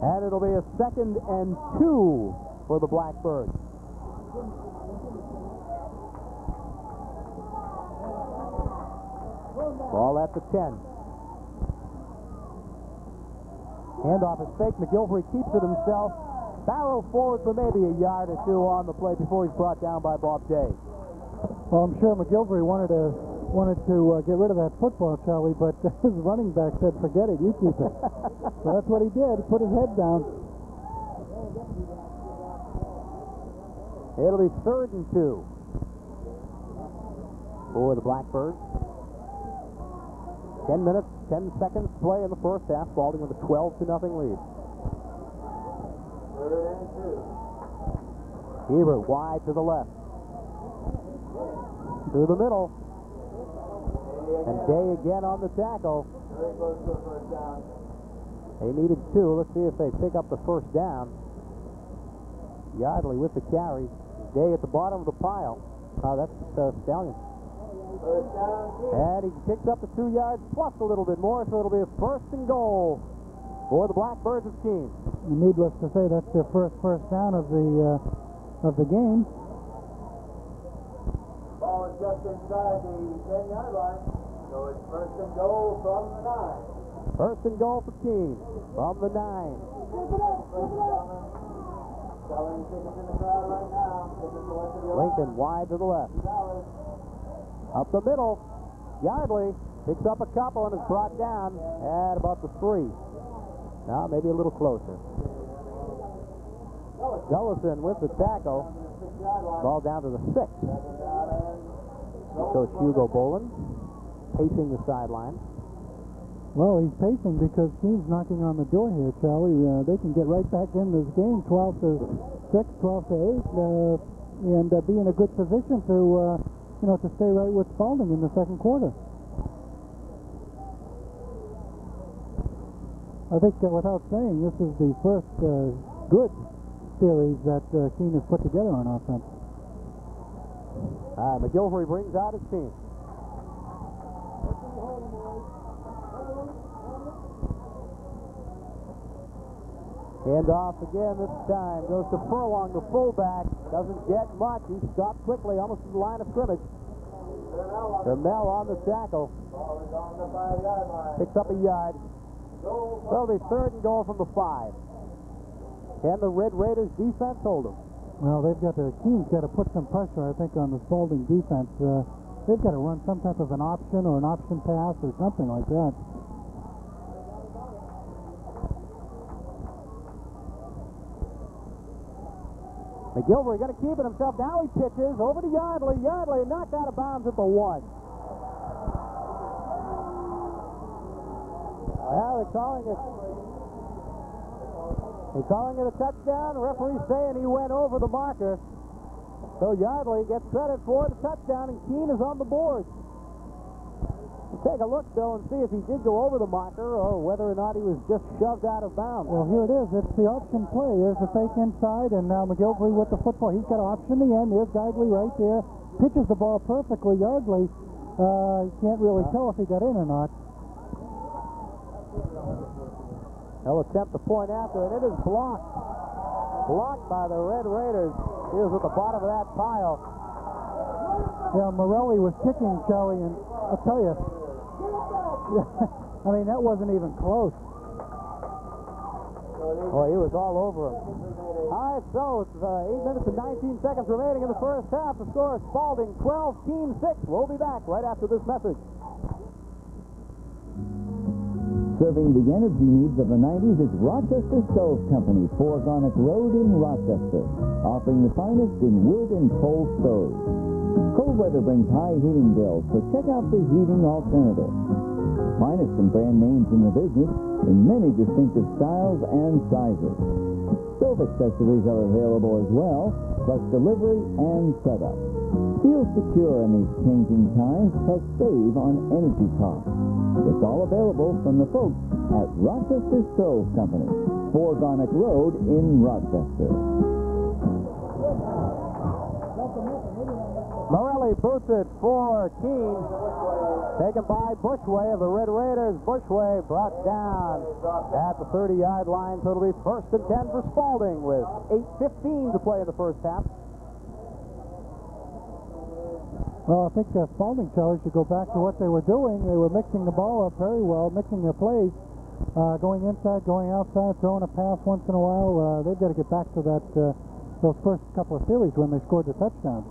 And it'll be a 2nd and 2 for the Blackbirds. Ball at the 10. Handoff is fake. McGilvery keeps it himself. Barrel forward for maybe a yard or 2 on the play before he's brought down by Bob Day. Well, I'm sure McGilvery wanted to get rid of that football, Charlie, but his running back said, forget it, you keep it. So that's what he did. He put his head down. It'll be 3rd and 2 for the Blackbirds. 10 minutes, 10 seconds to play in the first half. Spalding with a 12-0 lead. Hebert wide to the left. Through the middle. And Day again on the tackle. They needed 2. Let's see if they pick up the first down. Yardley with the carry. Day at the bottom of the pile. That's Stallion. And he picks up the 2 yards plus a little bit more, so it'll be a 1st and goal for the Blackbirds of Keene. Needless to say, that's their first down of the game. Ball is just inside the 10-yard line, so it's 1st and goal from the 9. 1st and goal for Keene from the 9. Selling tickets in the crowd right now. Lincoln wide to the left. Up the middle, Yardley picks up a couple and is brought down at about the 3. Now maybe a little closer. Gullison with the tackle. Ball down to the 6. Coach Hugo Boland pacing the sideline. Well, he's pacing because Keene's knocking on the door here, Charlie. They can get right back in this game, 12-6, 12-8, and be in a good position to to stay right with Spalding in the second quarter. I think, without saying, this is the first good series that Keene has put together on offense. McGilvery brings out his team. Hand off again this time. Goes to Furlong, the fullback. Doesn't get much. He stopped quickly, almost to the line of scrimmage. Vermel on the tackle. Picks up a yard. So it'll be 3rd and goal from the 5. Can the Red Raiders defense hold them? Well, Keene's got to put some pressure, I think, on the Spalding defense. They've got to run some type of an option or an option pass or something like that. McGilvery going to keep it himself. Now he pitches over to Yardley. Yardley knocked out of bounds at the 1. Now they're calling it. They're calling it a touchdown. The referee's saying he went over the marker. So Yardley gets credit for the touchdown, and Keene is on the board. We'll take a look, Bill, and see if he did go over the marker or whether or not he was just shoved out of bounds. Well, here it is. It's the option play. There's the fake inside, and now McGilvery with the football. He's got option the end. There's Geigley right there. Pitches the ball perfectly. Yardley, can't really tell if he got in or not. They'll attempt to point after, and it is blocked. Blocked by the Red Raiders. He was at the bottom of that pile. Yeah, Morelli was kicking, Charlie, and I'll tell you, I mean, that wasn't even close. Oh, he was all over him. All right, so it's 8 minutes and 19 seconds remaining in the first half. The score is Spalding 12, Keene 6. We'll be back right after this message. Serving the energy needs of the 90s is Rochester Stove Company, 4 Garnock Road in Rochester, offering the finest in wood and coal stoves. Cold weather brings high heating bills, so check out the heating alternative. Finest and brand names in the business in many distinctive styles and sizes. Stove accessories are available as well, plus delivery and setup. Feel secure in these changing times, plus save on energy costs. It's all available from the folks at Rochester Stove Company, 4 Garnock Road in Rochester. Morelli boots it for Keene. Taken by Bushway of the Red Raiders. Bushway brought down at the 30-yard line, so it'll be 1st and 10 for Spalding with 8:15 to play in the first half. Well, I think Spalding, Charlie, should go back to what they were doing. They were mixing the ball up very well, mixing their plays, going inside, going outside, throwing a pass once in a while. They've got to get back to that those first couple of series when they scored the touchdown.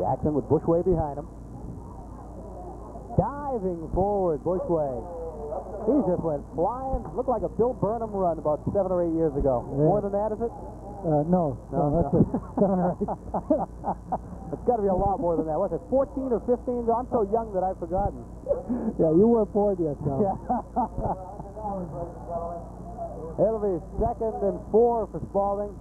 Jackson with Bushway behind him. Diving forward, Bushway. He just went flying. Looked like a Bill Burnham run about 7 or 8 years ago. Yeah. More than that, is it? No, that's it. 7 or 8. It's got to be a lot more than that. What's it, 14 or 15? I'm so young that I've forgotten. Yeah, you weren't born yet, Tom. Yeah. It'll be 2nd and 4 for Spalding.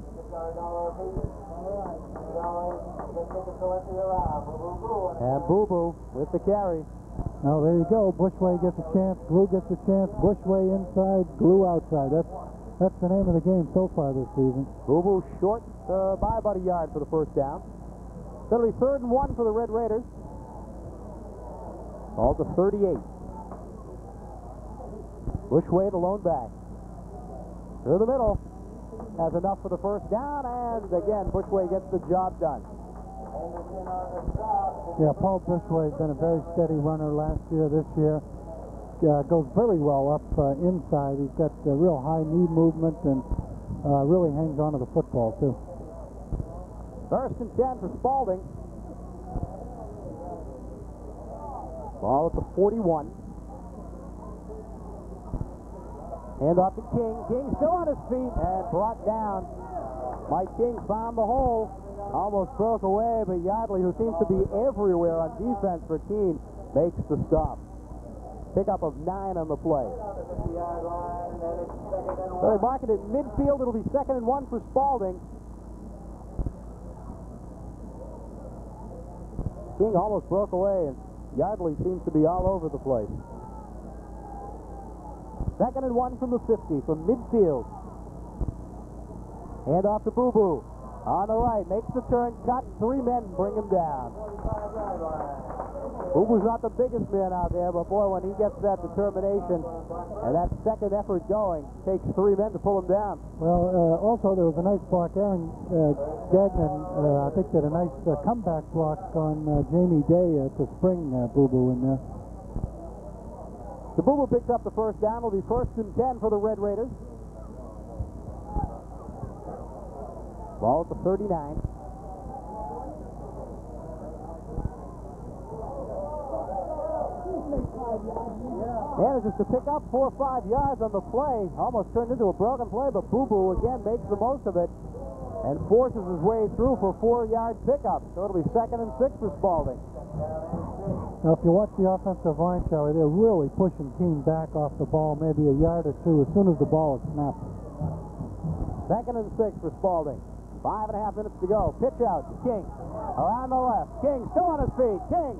And Boo Boo with the carry. Now there you go. Bushway gets a chance. Glue gets a chance. Bushway inside. Glue outside. That's the name of the game so far this season. Boo Boo short by about a yard for the first down. That'll be 3rd and 1 for the Red Raiders. All to 38. Bushway the lone back. Through the middle. Has enough for the first down, and again, Bushway gets the job done. Yeah, Paul Bushway has been a very steady runner last year. This year, goes very well up inside. He's got real high knee movement and really hangs on to the football, too. 1st and 10 for Spalding. Ball at the 41. Hand off to King. King still on his feet and brought down. Mike King found the hole. Almost broke away, but Yardley, who seems to be everywhere on defense for Keene, makes the stop. Pickup of 9 on the play. So they mark it at midfield. It'll be 2nd and 1 for Spalding. King almost broke away, and Yardley seems to be all over the place. 2nd and 1 from the 50 from midfield. Hand off to Boo Boo. On the right, makes the turn, cut, 3 men bring him down. Boo Boo's not the biggest man out there, but boy, when he gets that determination and that second effort going, takes 3 men to pull him down. Well, also there was a nice block. Aaron Gagnon, I think, did a nice comeback block on Jamie Day to spring Boo Boo in there. The Boo Boo picks up the first down. It'll be 1st and 10 for the Red Raiders. Ball at the 39. Manages to pick up 4 or 5 yards on the play. Almost turned into a broken play, but Boo Boo again makes the most of it and forces his way through for a 4-yard pickup. So it'll be 2nd and 6 for Spalding. Now, if you watch the offensive line, Charlie, they're really pushing Keene back off the ball, maybe a yard or 2 as soon as the ball is snapped. 2nd and 6 for Spalding. 5.5 minutes to go. Pitch out to King. Around the left. King still on his feet. King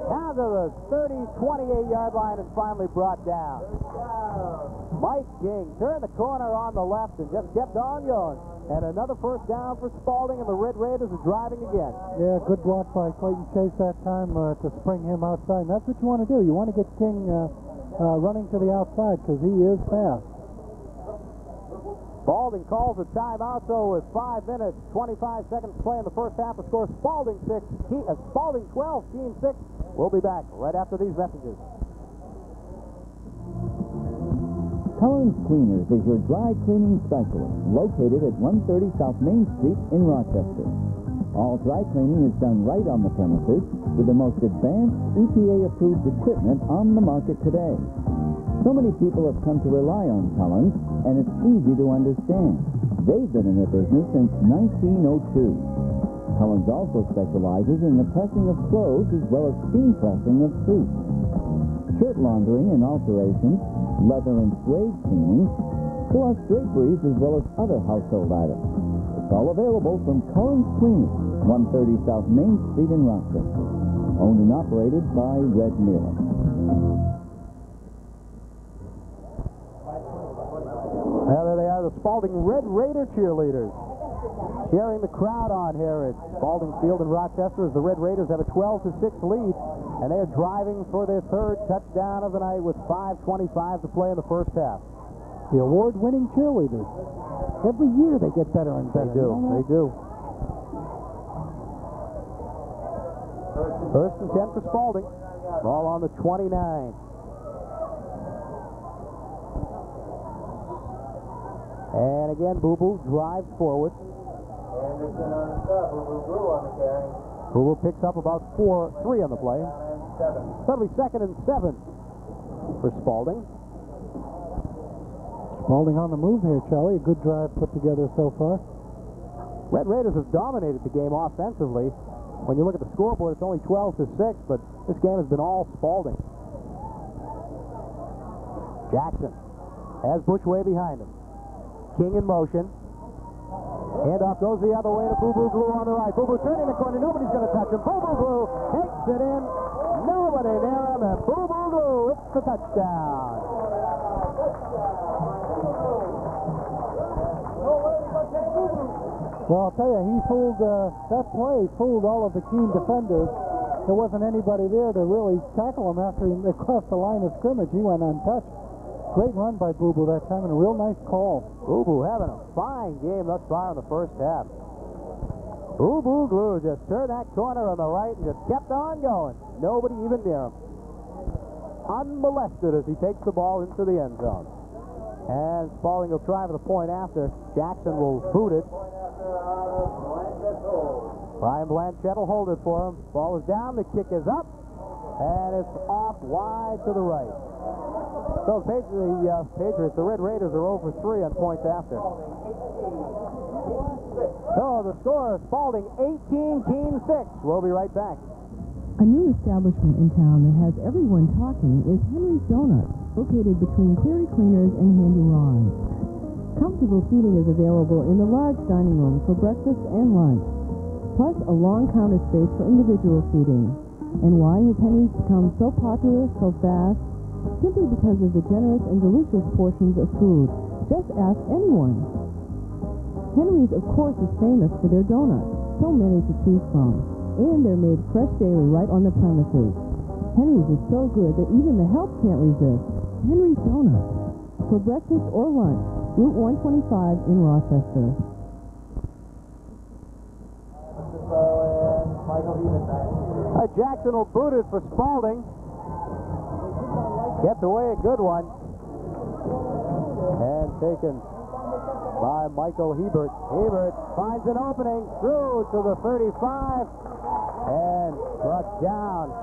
down to the 30, 28-yard line and finally brought down. Mike King turned the corner on the left and just kept on going. And another first down for Spalding, and the Red Raiders are driving again. Yeah, good block by Clayton Chase that time to spring him outside. And that's what you want to do. You want to get King running to the outside because he is fast. Spalding calls a timeout, so with 5 minutes, 25 seconds to play in the first half, the score Spalding 12, Keene 6. We'll be back right after these messages. Collins Cleaners is your dry cleaning specialist, located at 130 South Main Street in Rochester. All dry cleaning is done right on the premises with the most advanced EPA-approved equipment on the market today. So many people have come to rely on Collins, and it's easy to understand. They've been in the business since 1902. Collins also specializes in the pressing of clothes as well as steam pressing of suits. Shirt laundering and alterations, leather and suede cleaning, plus draperies as well as other household items. It's all available from Collins Cleaners, 130 South Main Street in Rochester. Owned and operated by Red Nealon. Well, there they are, the Spalding Red Raider cheerleaders. Cheering the crowd on here at Spalding Field in Rochester as the Red Raiders have a 12-6 lead, and they're driving for their 3rd touchdown of the night with 5:25 to play in the first half. The award-winning cheerleaders. Every year they get better and better. They do. 1st and 10 for Spalding. Ball on the 29. And again, Boo Boo drives forward. Anderson on the stop. Boo Boo on the carry. Boo Boo picks up about 3 on the play. 7. That'll be 2nd and 7 for Spalding. Spalding on the move here, Charlie. A good drive put together so far. Red Raiders have dominated the game offensively. When you look at the scoreboard, it's only 12-6, but this game has been all Spalding. Jackson has Bushway behind him. King in motion. Handoff goes the other way to Boo Boo Glue on the right. Boo Boo turning the corner. Nobody's going to touch him. Boo Boo Glue takes it in. Nobody near him. And Boo Boo Glue, it's the touchdown. Well, I'll tell you, he fooled, that play fooled all of the Keene defenders. There wasn't anybody there to really tackle him after he crossed the line of scrimmage. He went untouched. Great run by Boo Boo that time and a real nice call. Boo Boo having a fine game thus far in the first half. Boo Boo Glue just turned that corner on the right and just kept on going. Nobody even near him. Unmolested as he takes the ball into the end zone. And Spalding will try for the point after. Jackson will boot it. Brian Blanchett will hold it for him. Ball is down, the kick is up, and it's off wide to the right. So the Patriots, the Red Raiders are 0 for 3 on points after. So the score is Spalding 18, Keene 6. We'll be right back. A new establishment in town that has everyone talking is Henry's Donuts, located between Cleary Cleaners and Handy Ron's. Comfortable seating is available in the large dining room for breakfast and lunch, plus a long counter space for individual seating. And why has Henry's become so popular so fast? Simply because of the generous and delicious portions of food. Just ask anyone. Henry's, of course, is famous for their donuts, so many to choose from. And they're made fresh daily right on the premises. Henry's is so good that even the help can't resist. Henry's Donuts. For breakfast or lunch, Route 125 in Rochester. Jackson will boot it for Spalding. Gets away a good one. And taken by Michael Hebert. Hebert finds an opening through to the 35 and brought down.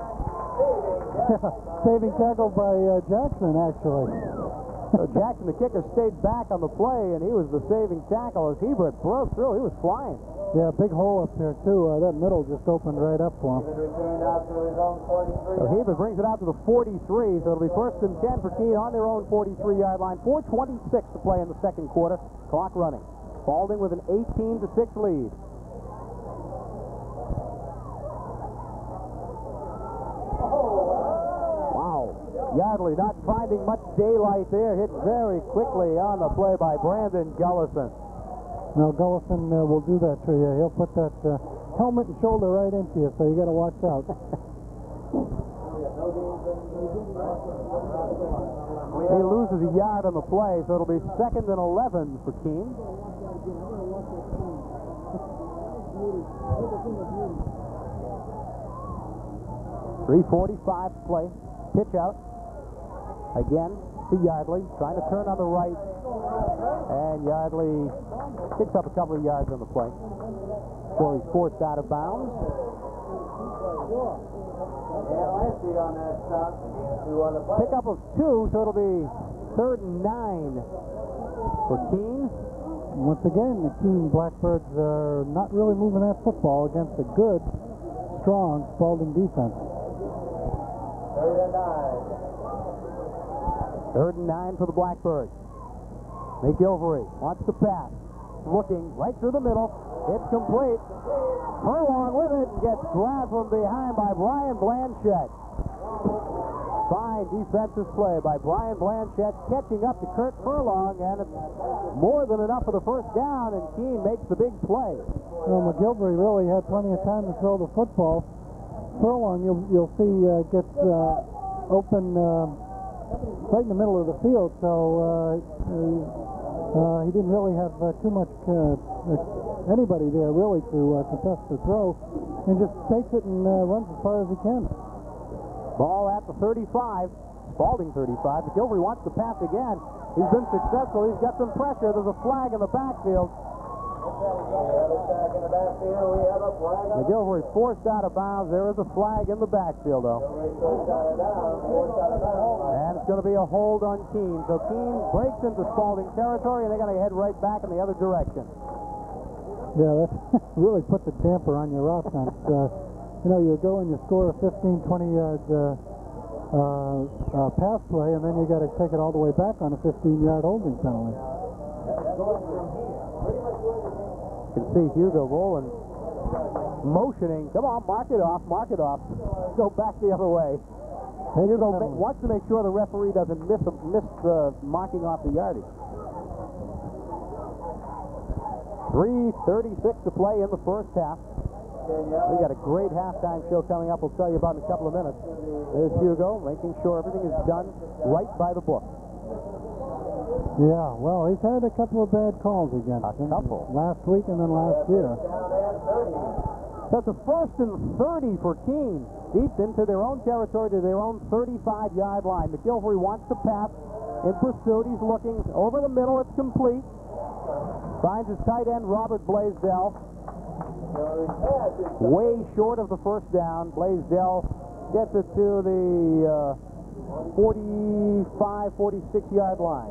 Saving tackle by Jackson, actually. So Jackson, the kicker, stayed back on the play, and he was the saving tackle as Hebert broke through. He was flying. Yeah, big hole up there, too. That middle just opened right up for him. So Hebert brings it out to the 43, so it'll be 1st and 10 for Keene on their own 43-yard line. 4:26 to play in the second quarter. Clock running. Spalding with an 18-6 lead. Wow. Yardley not finding much daylight there. Hit very quickly on the play by Brandon Gullison. Now, Gullison will do that to you. He'll put that helmet and shoulder right into you, so you got to watch out. He loses a yard on the play, so it'll be 2nd and 11 for Keene. 3:45 to play. Pitch out. Again to Yardley, trying to turn on the right. And Yardley picks up a couple of yards on the play before he's forced out of bounds. Pickup of 2, so it'll be 3rd and 9 for Keene. Once again, the Keene Blackbirds are not really moving that football against a good, strong Spalding defense. 3rd and 9. 3rd and 9 for the Blackbirds. McGilvery wants to pass. Looking right through the middle. It's complete. Furlong with it and gets grabbed from behind by Brian Blanchett. Fine defensive play by Brian Blanchett, catching up to Kurt Furlong, and it's more than enough for the first down, and Keene makes the big play. Well, McGilvery really had plenty of time to throw the football. Furlong, you'll see, gets open right in the middle of the field, so he didn't really have too much anybody there really to contest the throw, and just takes it and runs as far as he can. Ball at the 35, Spalding 35. McGilvery wants to pass again. He's been successful. He's got some pressure. There's a flag in the backfield. McGilvery forced out of bounds. There is a flag in the backfield, though. And it's going to be a hold on Keene. So Keene breaks into Spalding territory, and they're going to head right back in the other direction. Yeah, that really put the damper on your offense. You know, you go and you score a 15, 20-yard pass play, and then you got to take it all the way back on a 15-yard holding penalty. You can see Hugo rolling, motioning. Come on, mark it off, mark it off. Go back the other way. Hugo wants to make sure the referee doesn't miss marking off the yardage. 3:36 to play in the first half. We got a great halftime show coming up. We'll tell you about in a couple of minutes. There's Hugo making sure everything is done right by the book. Yeah, well, he's had a couple of bad calls against him. Last week and then last year. That's a 1st and 30 for Keene. Deep into their own territory to their own 35-yard line. McGilvery wants to pass. In pursuit, he's looking over the middle. It's complete. Finds his tight end, Robert Blaisdell. Way short of the first down. Blaisdell gets it to the 45, 46-yard line.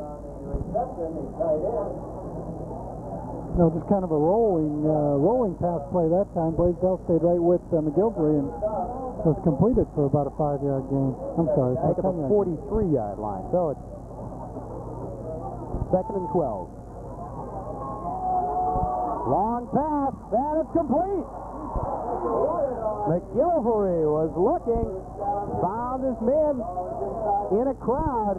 No, just kind of a rolling pass play that time. Blaisdell stayed right with McGilvery and was completed for about a 5-yard gain. I'm sorry. Take up a 43-yard line. So it's 2nd and 12. Long pass, and it's complete. McGilvery was looking, found his man in a crowd,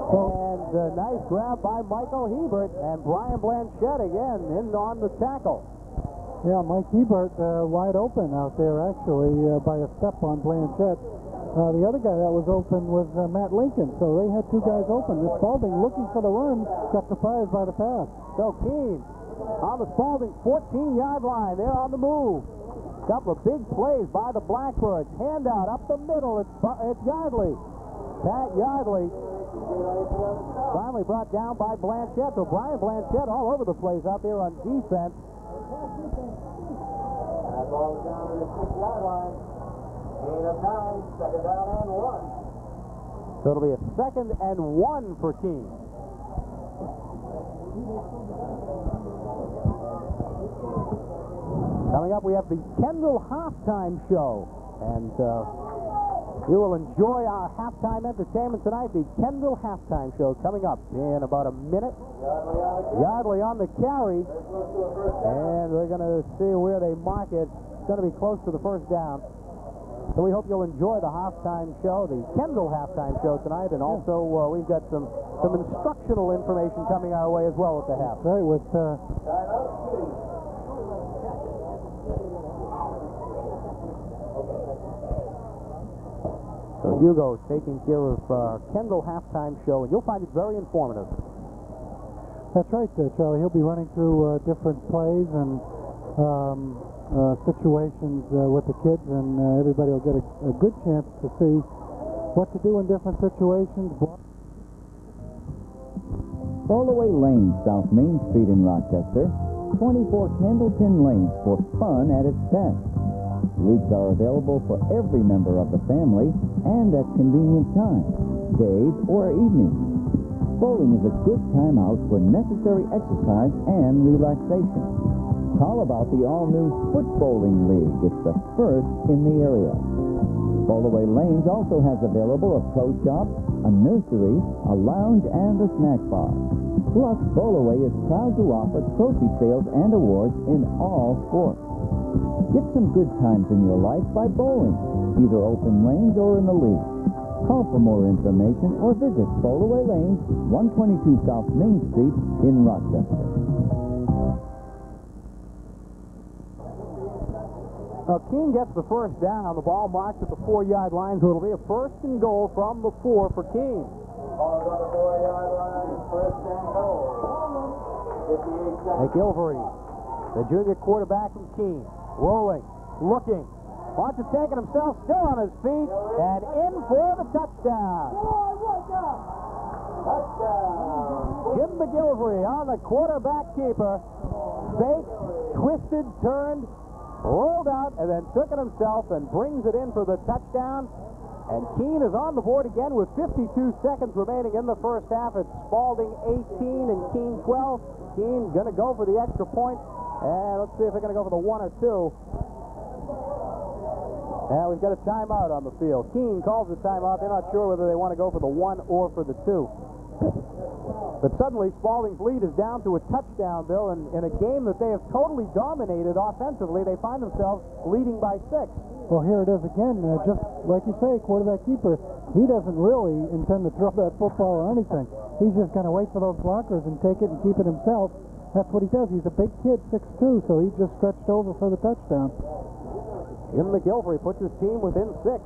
and a nice grab by Michael Hebert, and Brian Blanchette again in on the tackle. Yeah, Mike Hebert wide open out there actually by a step on Blanchette. The other guy that was open was Matt Lincoln, so they had two guys open. This Spalding looking for the run, got surprised by the pass. So Keene on the Spalding 14-yard line. They're on the move. Couple of big plays by the Blackbirds. Handout up the middle. It's Yardley. Pat Yardley finally brought down by Blanchette. So Brian Blanchette all over the place out there on defense. That ball down to the 6-yard line. Gain of 9, 2nd down and 1. So it'll be a 2nd and 1 for Keene. Coming up, we have the Kendall halftime show, and you will enjoy our halftime entertainment tonight. The Kendall halftime show coming up in about a minute. Yardley on the carry, and we're going to see where they mark it. It's going to be close to the first down. So we hope you'll enjoy the halftime show, the Kendall halftime show tonight, and also we've got some instructional information coming our way as well at the half. Right, with so Hugo's taking care of Kendall halftime show, and you'll find it very informative. That's right, Charlie. He'll be running through different plays and situations with the kids, and everybody will get a good chance to see what to do in different situations. Bowlaway Lane, South Main Street in Rochester. 24 Candlepin lanes for fun at its best. Leagues are available for every member of the family and at convenient times, days or evenings. Bowling is a good time out for necessary exercise and relaxation. How about the all-new Foot Bowling League? It's the first in the area. Bowlaway Lanes also has available a pro shop, a nursery, a lounge, and a snack bar. Plus, Bowlaway is proud to offer trophy sales and awards in all sports. Get some good times in your life by bowling, either open lanes or in the league. Call for more information or visit Bowlaway Lanes, 122 South Main Street in Rochester. Now, Keene gets the first down. The ball marked at the 4-yard line, so it'll be a 1st and goal from the 4 for Keene. Ball's on the 4-yard line, 1st and goal. 58 seconds. McGilvery, the junior quarterback from Keene, rolling, looking, wants to take it himself, still on his feet, and in for the touchdown. Touchdown. Jim McGilvery on the quarterback keeper, fake, twisted, turned, rolled out, and then took it himself and brings it in for the touchdown. And Keene is on the board again with 52 seconds remaining in the first half. It's Spalding 18 and Keene 12. Keene going to go for the extra point. And let's see if they're going to go for the 1 or 2. Now we've got a timeout on the field. Keene calls the timeout. They're not sure whether they want to go for the 1 or for the 2. But suddenly Spalding's lead is down to a touchdown, Bill, and in a game that they have totally dominated offensively, they find themselves leading by 6. Well, here it is again. Just like you say, quarterback keeper, he doesn't really intend to throw that football or anything. He's just going to wait for those blockers and take it and keep it himself. That's what he does. He's a big kid, 6'2", so he just stretched over for the touchdown. Jim McGilvery puts his team within 6.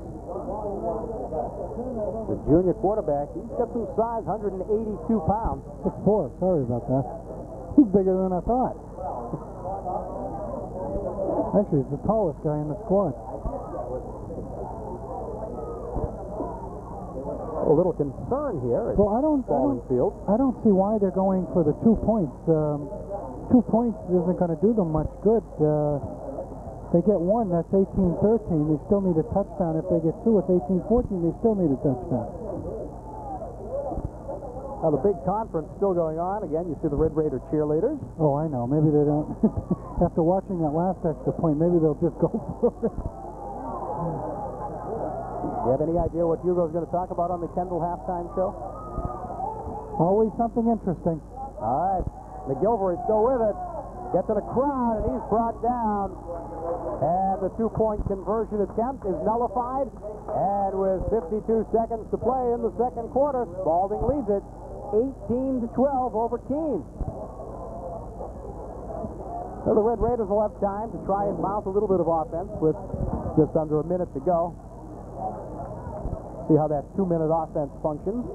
The junior quarterback, he's got some size, 182 pounds. 6'4", sorry about that. He's bigger than I thought. Actually, he's the tallest guy in the squad. A little concern here at Spalding Field. I don't see why they're going for the 2 points. 2 points isn't going to do them much good. They get 1, that's 18-13. They still need a touchdown. If they get 2, it's 18-14. They still need a touchdown. Now the big conference still going on. Again, you see the Red Raider cheerleaders. Oh, I know. Maybe they don't. After watching that last extra point, maybe they'll just go for it. Do you have any idea what Hugo's going to talk about on the Kendall halftime show? Always something interesting. All right. McGilvery's still with it. Gets in a crowd, and he's brought down. And the 2-point conversion attempt is nullified. And with 52 seconds to play in the second quarter, Spalding leads it 18-12 over Keene. So the Red Raiders will have time to try and mount a little bit of offense with just under a minute to go. See how that 2-minute offense functions.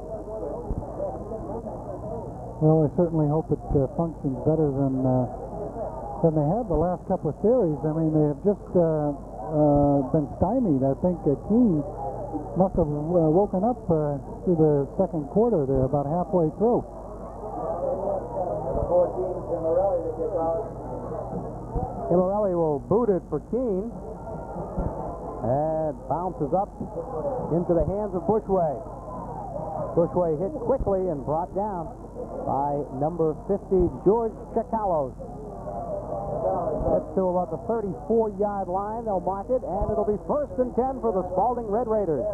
Well, I certainly hope it functions better than they have the last couple of series. I mean, they have just been stymied. I think Keene must have woken up through the second quarter there, about halfway through. 14, Cimarelli to kick out. Cimarelli will boot it for Keene. And bounces up into the hands of Bushway. Bushway hit quickly and brought down by number 50, George Chakalos. That's to about the 34-yard line. They'll mark it, and it'll be 1st and 10 for the Spalding Red Raiders.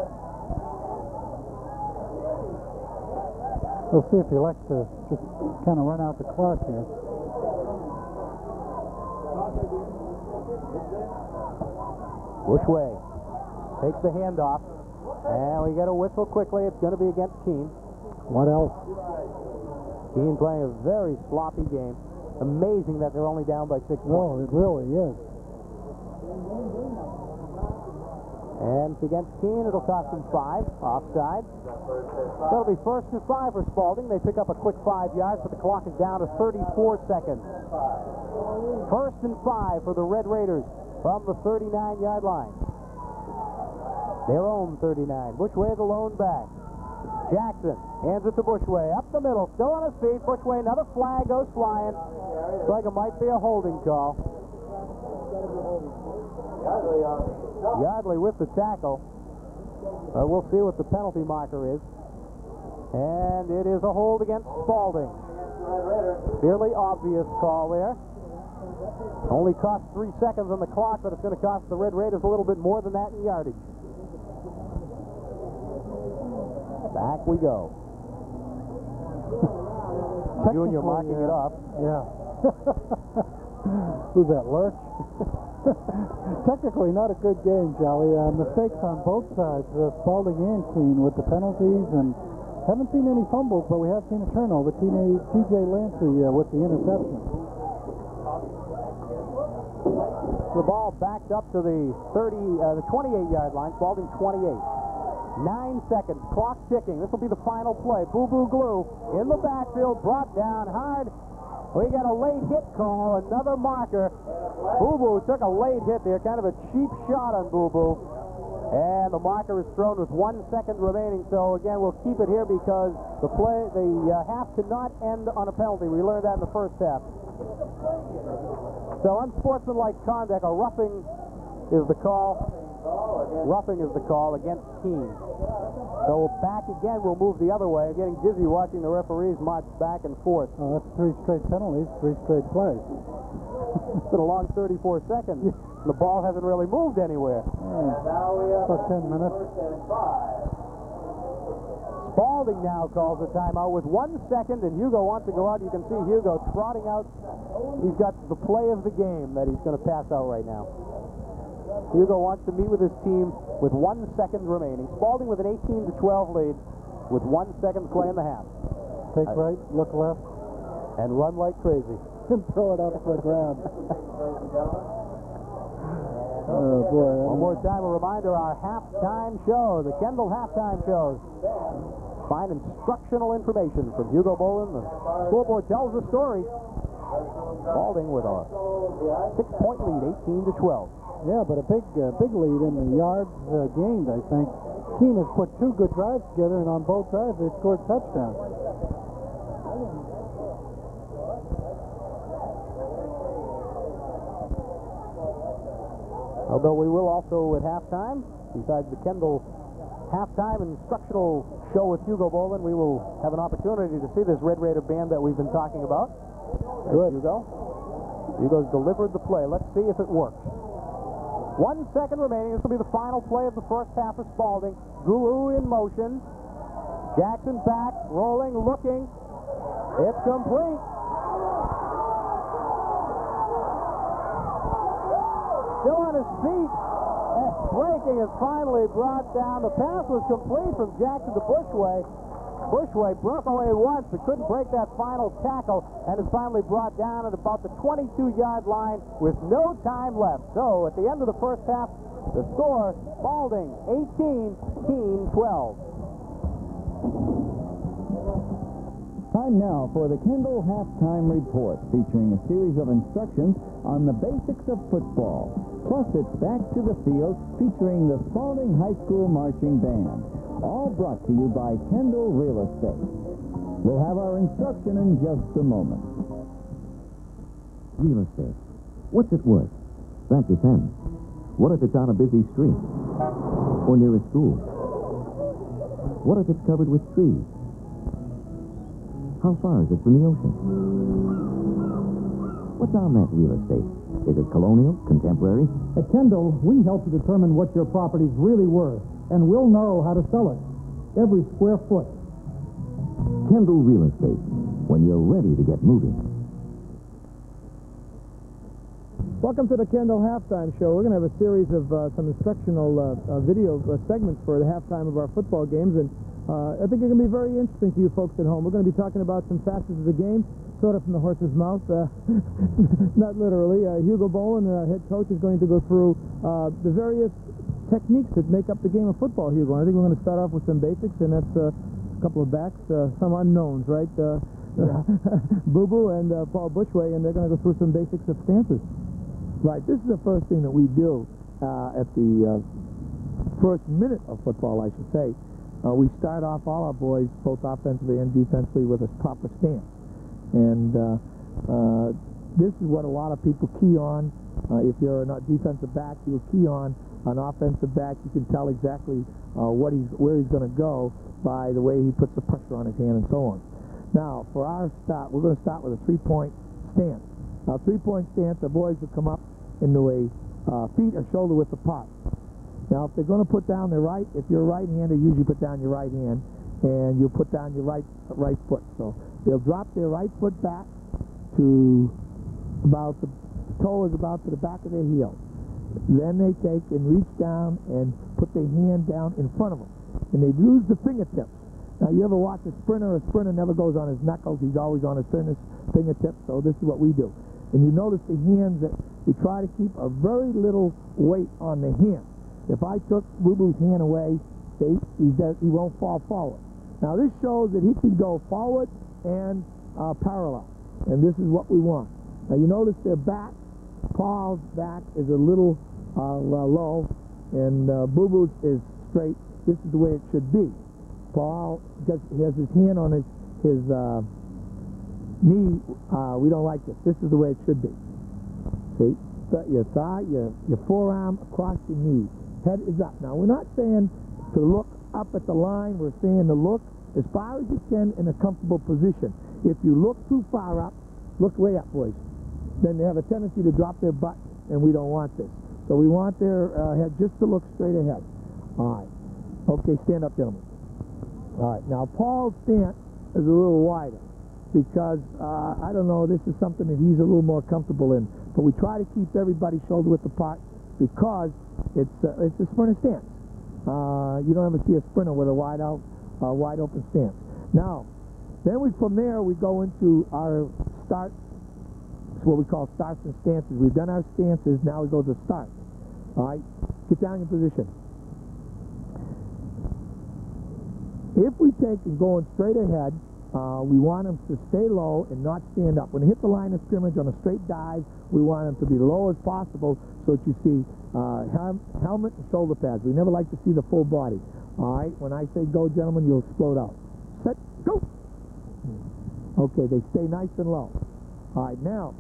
We'll see if he likes to just kind of run out the clock here. Bushway takes the handoff, and we get a whistle quickly. It's going to be against Keene. What else? Keene playing a very sloppy game. Amazing that they're only down by 6 points. Oh, it really is. And it's against Keene. It'll cost them 5. Offside. That'll be 1st and 5 for Spalding. They pick up a quick 5 yards, but the clock is down to 34 seconds. 1st and 5 for the Red Raiders from the 39-yard line. Their own 39. Bushway the lone back. Jackson hands it to Bushway. Up the middle, still on his feet. Bushway, another flag goes flying. Looks like it might be a holding call. Yardley with the tackle. We'll see what the penalty marker is. And it is a hold against Spalding. Fairly obvious call there. Only cost 3 seconds on the clock, but it's going to cost the Red Raiders a little bit more than that in yardage. Back we go. Junior marking it up. Yeah. Who's that, Lurch? Technically not a good game, Joey. Mistakes on both sides, Spalding and Keene with the penalties, and haven't seen any fumbles, but we have seen a turnover. T.J. Lancey with the interception. The ball backed up to the 28-yard line. Spalding 28. 9 seconds. Clock ticking. This will be the final play. Boo-boo glue in the backfield. Brought down hard. We got a late hit call. Another marker. Boo-boo took a late hit there. Kind of a cheap shot on Boo-boo. And the marker is thrown with 1 second remaining. So, again, we'll keep it here because the half cannot end on a penalty. We learned that in the first half. So, unsportsmanlike conduct, a roughing is the call. Roughing is the call against Keene. So back again, we'll move the other way. I'm getting dizzy watching the referees march back and forth. Oh, that's 3 straight penalties, 3 straight plays. It's been a long 34 seconds. The ball hasn't really moved anywhere. Now we have About 10 minutes. first and 5. Spalding now calls a timeout with 1 second, and Hugo wants to go out. You can see Hugo trotting out. He's got the play of the game that he's going to pass out right now. Hugo wants to meet with his team with 1 second remaining. Spalding with an 18-12 lead with 1 second to play in the half. Take right, look left. And run like crazy. And throw it up for a grab. Oh, boy. One more time, a reminder, our halftime show, the Kendall halftime shows. Find instructional information from Hugo Bolin. The scoreboard tells the story. Spalding with a 6-point lead, 18-12. Yeah, but a big lead in the yards gained, I think. Keene has put 2 good drives together, and on both drives they scored touchdowns. Although we will also at halftime, besides the Kendall halftime instructional show with Hugo Bolin, we will have an opportunity to see this Red Raider band that we've been talking about. There's Hugo. Hugo's delivered the play. Let's see if it works. 1 second remaining. This will be the final play of the first half of Spalding. Gulu in motion. Jackson back, rolling, looking. It's complete. Still on his feet. And breaking is finally brought down. The pass was complete from Jackson to Bushway. Bushway broke away once, but couldn't break that final tackle, and is finally brought down at about the 22-yard line with no time left. So at the end of the first half, the score, Spalding 18, Keene 12. Time now for the Kendall Halftime Report, featuring a series of instructions on the basics of football. Plus, it's back to the field, featuring the Spalding High School Marching Band. All brought to you by Kendall Real Estate. We'll have our instruction in just a moment. Real estate. What's it worth? That depends. What if it's on a busy street? Or near a school? What if it's covered with trees? How far is it from the ocean? What's on that real estate? Is it colonial, contemporary? At Kendall, we help you determine what your property's really worth, and we'll know how to sell it. Every square foot. Kendall Real Estate, when you're ready to get moving. Welcome to the Kendall Halftime Show. We're going to have a series of some instructional video segments for the halftime of our football games, and I think it's going to be very interesting to you folks at home. We're going to be talking about some facets of the game, sort of from the horse's mouth, not literally. Hugo Bolin, our head coach, is going to go through the various techniques that make up the game of football, Hugo. I think we're going to start off with some basics, and that's a couple of backs, some unknowns, right? Boo Boo and Paul Bushway, and they're going to go through some basics of stances. Right. This is the first thing that we do at the first minute of football, I should say. We start off all our boys, both offensively and defensively, with a proper stance. And this is what a lot of people key on. If you're not defensive back, you'll key on an offensive back. You can tell exactly where he's going to go by the way he puts the pressure on his hand and so on. Now, for our start, we're going to start with a three-point stance. Now, three-point stance, the boys will come up into a feet or shoulder width apart. Now, if they're going to put down their right, if you're a right-hander, usually put down your right hand, and you'll put down your right foot. So they'll drop their right foot back to about the toe is about to the back of their heel. Then they take and reach down and put their hand down in front of them, and they use the fingertips. Now, you ever watch a sprinter? A sprinter never goes on his knuckles. He's always on his fingertips. So this is what we do. And you notice the hands that we try to keep a very little weight on the hand. If I took Boo Boo's hand away, he won't fall forward. Now, this shows that he can go forward and parallel. And this is what we want. Now, you notice their back. Paul's back is a little low, and Boo Boo's is straight. This is the way it should be. Paul has his hand on his knee. We don't like this. This is the way it should be. See? Your thigh, your forearm across your knee. Head is up. Now, we're not saying to look up at the line. We're saying to look as far as you can in a comfortable position. If you look too far up, look way up, boys, then they have a tendency to drop their butt, and we don't want this. So we want their head just to look straight ahead. All right. Okay, stand up, gentlemen. All right. Now, Paul's stance is a little wider because, I don't know, this is something that he's a little more comfortable in. But we try to keep everybody shoulder width apart because it's a sprinter stance. You don't ever see a sprinter with a wide open stance. Now, then from there we go into our start. It's what we call starts and stances. We've done our stances. Now we go to start. All right, get down in position. If we take and going straight ahead, we want them to stay low and not stand up. When they hit the line of scrimmage on a straight dive, we want them to be low as possible so that you see helmet and shoulder pads. We never like to see the full body. All right, when I say go, gentlemen, you'll explode out. Set, go. Okay, they stay nice and low. All right, now,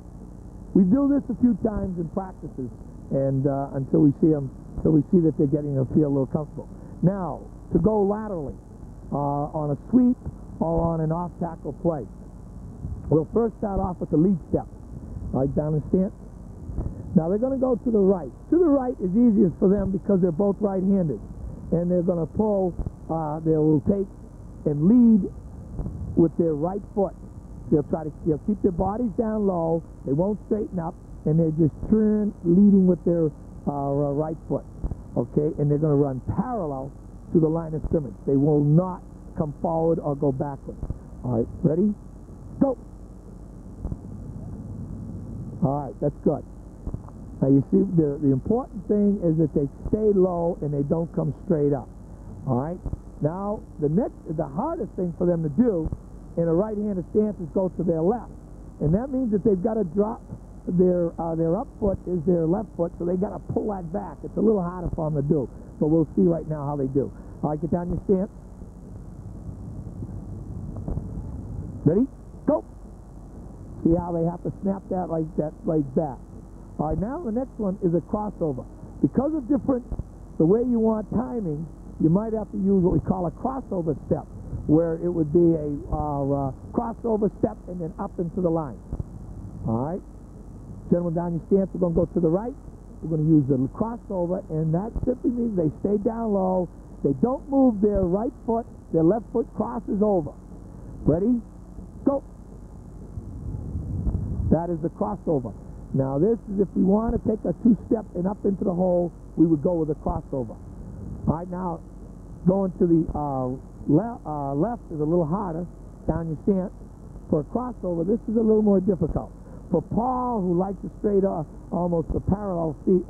we do this a few times in practices and until we see that they're getting to feel a little comfortable. Now, to go laterally on a sweep or on an off-tackle play. We'll first start off with the lead step. All right, down and stance. Now, they're going to go to the right. To the right is easiest for them because they're both right-handed. And they're going to pull, they will take and lead with their right foot. They'll keep their bodies down low. They won't straighten up, and they just turn leading with their right foot. Okay, and they're going to run parallel to the line of scrimmage. They will not come forward or go backward. All right, ready? Go. All right, that's good. Now you see, the important thing is that they stay low and they don't come straight up. All right. Now the hardest thing for them to do in a right-handed stance is go to their left, and that means that they've got to drop their up foot is their left foot, so they got to pull that back. It's a little harder for them to do, but we'll see right now how they do. All right, get down your stance. Ready? Go. See how they have to snap that leg back. All right, now the next one is a crossover. Because of the way you want timing, you might have to use what we call a crossover step, where it would be a crossover step and then up into the line. All right, gentlemen, down your stance. We're going to go to the right. We're going to use the crossover, and that simply means they stay down low. They don't move their right foot. Their left foot crosses over. Ready? Go. That is the crossover. Now this is if we want to take a two-step and up into the hole, we would go with a crossover. All right, now going to the left is a little harder. Down your stance. For a crossover, this is a little more difficult. For Paul, who likes to straight off almost a parallel feet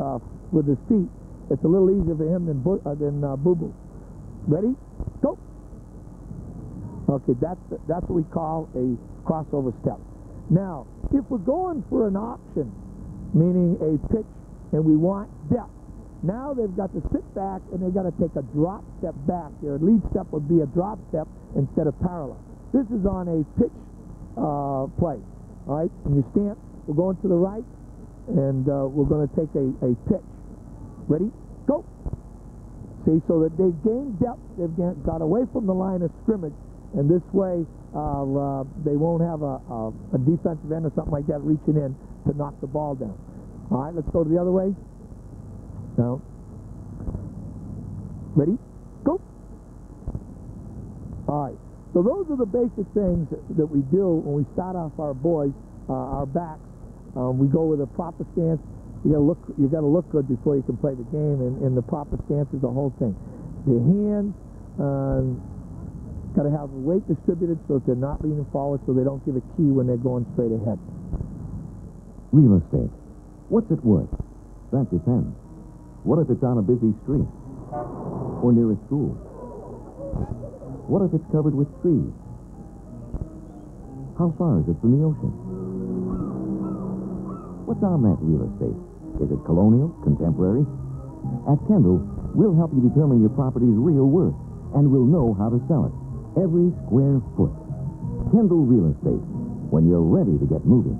with his feet, it's a little easier for him than Boo-Boo. Ready? Go. Okay, that's what we call a crossover step. Now, if we're going for an option, meaning a pitch, and we want depth, now they've got to sit back and they've got to take a drop step back. Their lead step would be a drop step instead of parallel. This is on a pitch play. All right, and you stance, we're going to the right, and we're going to take a pitch. Ready? Go. See, so that they've gained depth, they've got away from the line of scrimmage, and this way they won't have a defensive end or something like that reaching in to knock the ball down. All right, let's go to the other way. Now, ready? Go. All right, so those are the basic things that we do when we start off our boys, our backs. We go with a proper stance. You got to look good before you can play the game, and the proper stance is the whole thing. The hands got to have the weight distributed so that they're not leaning forward, so they don't give a key when they're going straight ahead. Real estate. What's it worth? That depends. What if it's on a busy street? Or near a school? What if it's covered with trees? How far is it from the ocean? What's on that real estate? Is it colonial, contemporary? At Kendall, we'll help you determine your property's real worth, and we'll know how to sell it. Every square foot. Kendall Real Estate, when you're ready to get moving.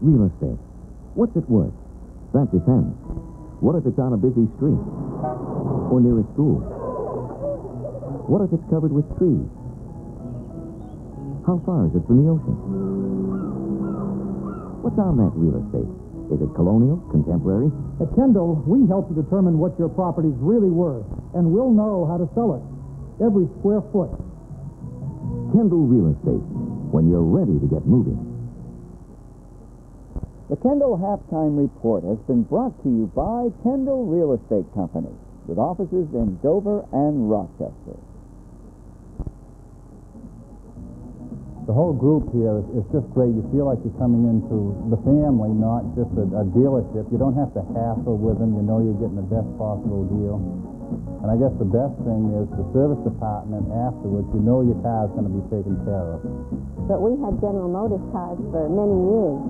Real estate. What's it worth? That depends. What if it's on a busy street? Or near a school? What if it's covered with trees? How far is it from the ocean? What's on that real estate? Is it colonial, contemporary? At Kendall, we help you determine what your property's really worth, and we'll know how to sell it. Every square foot. Kendall Real Estate, when you're ready to get moving. The Kendall Halftime Report has been brought to you by Kendall Real Estate Company, with offices in Dover and Rochester. The whole group here is just great. You feel like you're coming into the family, not just a dealership. You don't have to hassle with them. You know you're getting the best possible deal. And I guess the best thing is the service department afterwards. You know your car's going to be taken care of. But we had General Motors cars for many years,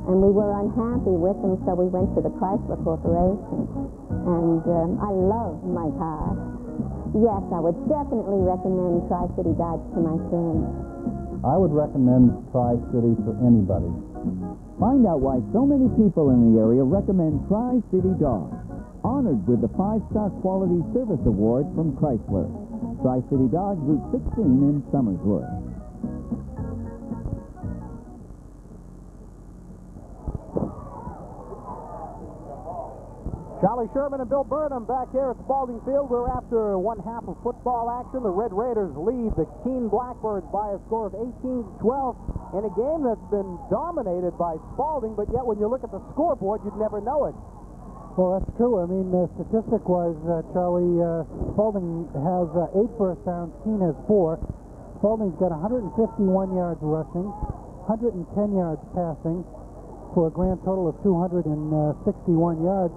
and we were unhappy with them, so we went to the Chrysler Corporation. And I love my car. Yes, I would definitely recommend Tri-City Dodge to my friends. I would recommend Tri-City for anybody. Find out why so many people in the area recommend Tri-City Dodge, honored with the 5-star Quality Service Award from Chrysler. Tri-City Dodge, Route 16 in Somersworth. Charlie Sherman and Bill Burnham back here at Spalding Field. We're after one half of football action. The Red Raiders lead the Keene Blackbirds by a score of 18-12 in a game that's been dominated by Spalding, but yet when you look at the scoreboard, you'd never know it. Well, that's true. I mean, statistic-wise, Charlie, Spalding has 8 first downs, Keene has 4. Spalding's got 151 yards rushing, 110 yards passing, for a grand total of 261 yards.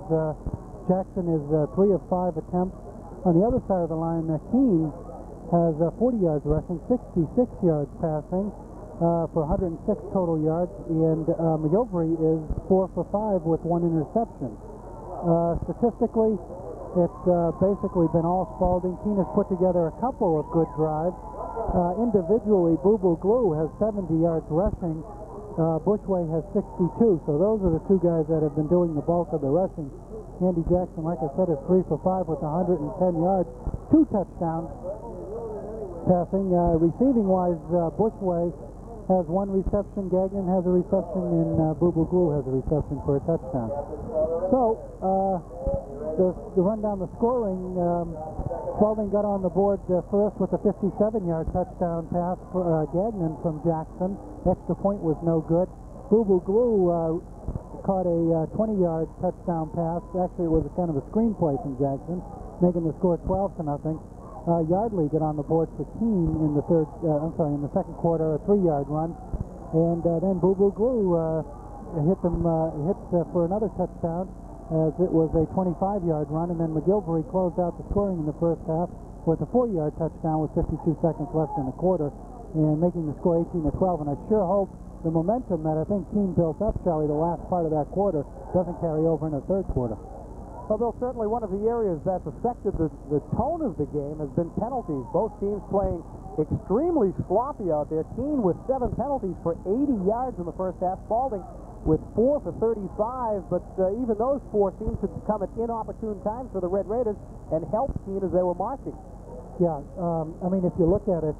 Jackson is 3 of 5 attempts. On the other side of the line, Keene has 40 yards rushing, 66 yards passing for 106 total yards, and McGilvery is 4 for 5 with 1 interception. Statistically, it's basically been all Spalding. Keene has put together a couple of good drives. Individually, Boo Boo Glue has 70 yards rushing. Bushway has 62, so those are the two guys that have been doing the bulk of the rushing. Andy Jackson, like I said, is 3 for 5 with 110 yards, 2 touchdowns passing. Receiving-wise, Bushway has 1 reception, Gagnon has a reception, and Boo Boo Glue has a reception for a touchdown. So, to run down the scoring, Spalding got on the board first with a 57-yard touchdown pass for Gagnon from Jackson. Extra point was no good. Boo Boo Glue caught a 20-yard touchdown pass. Actually, it was a kind of a screenplay from Jackson, making the score 12-0. Yardley got on the board for Keene in the second quarter, a 3-yard run. And then Boo Boo Glue hit for another touchdown, as it was a 25-yard run, and then McGilvery closed out the scoring in the first half with a 4-yard touchdown with 52 seconds left in the quarter, and making the score 18-12. And I sure hope the momentum that I think Keene built up, Charlie, the last part of that quarter, doesn't carry over in the third quarter. Well, Bill, certainly one of the areas that's affected the tone of the game has been penalties. Both teams playing extremely sloppy out there. Keene with 7 penalties for 80 yards in the first half. Spalding with 4 for 35, but even those 4 seem to come at inopportune times for the Red Raiders and helped Keene as they were marching. Yeah, I mean, if you look at it,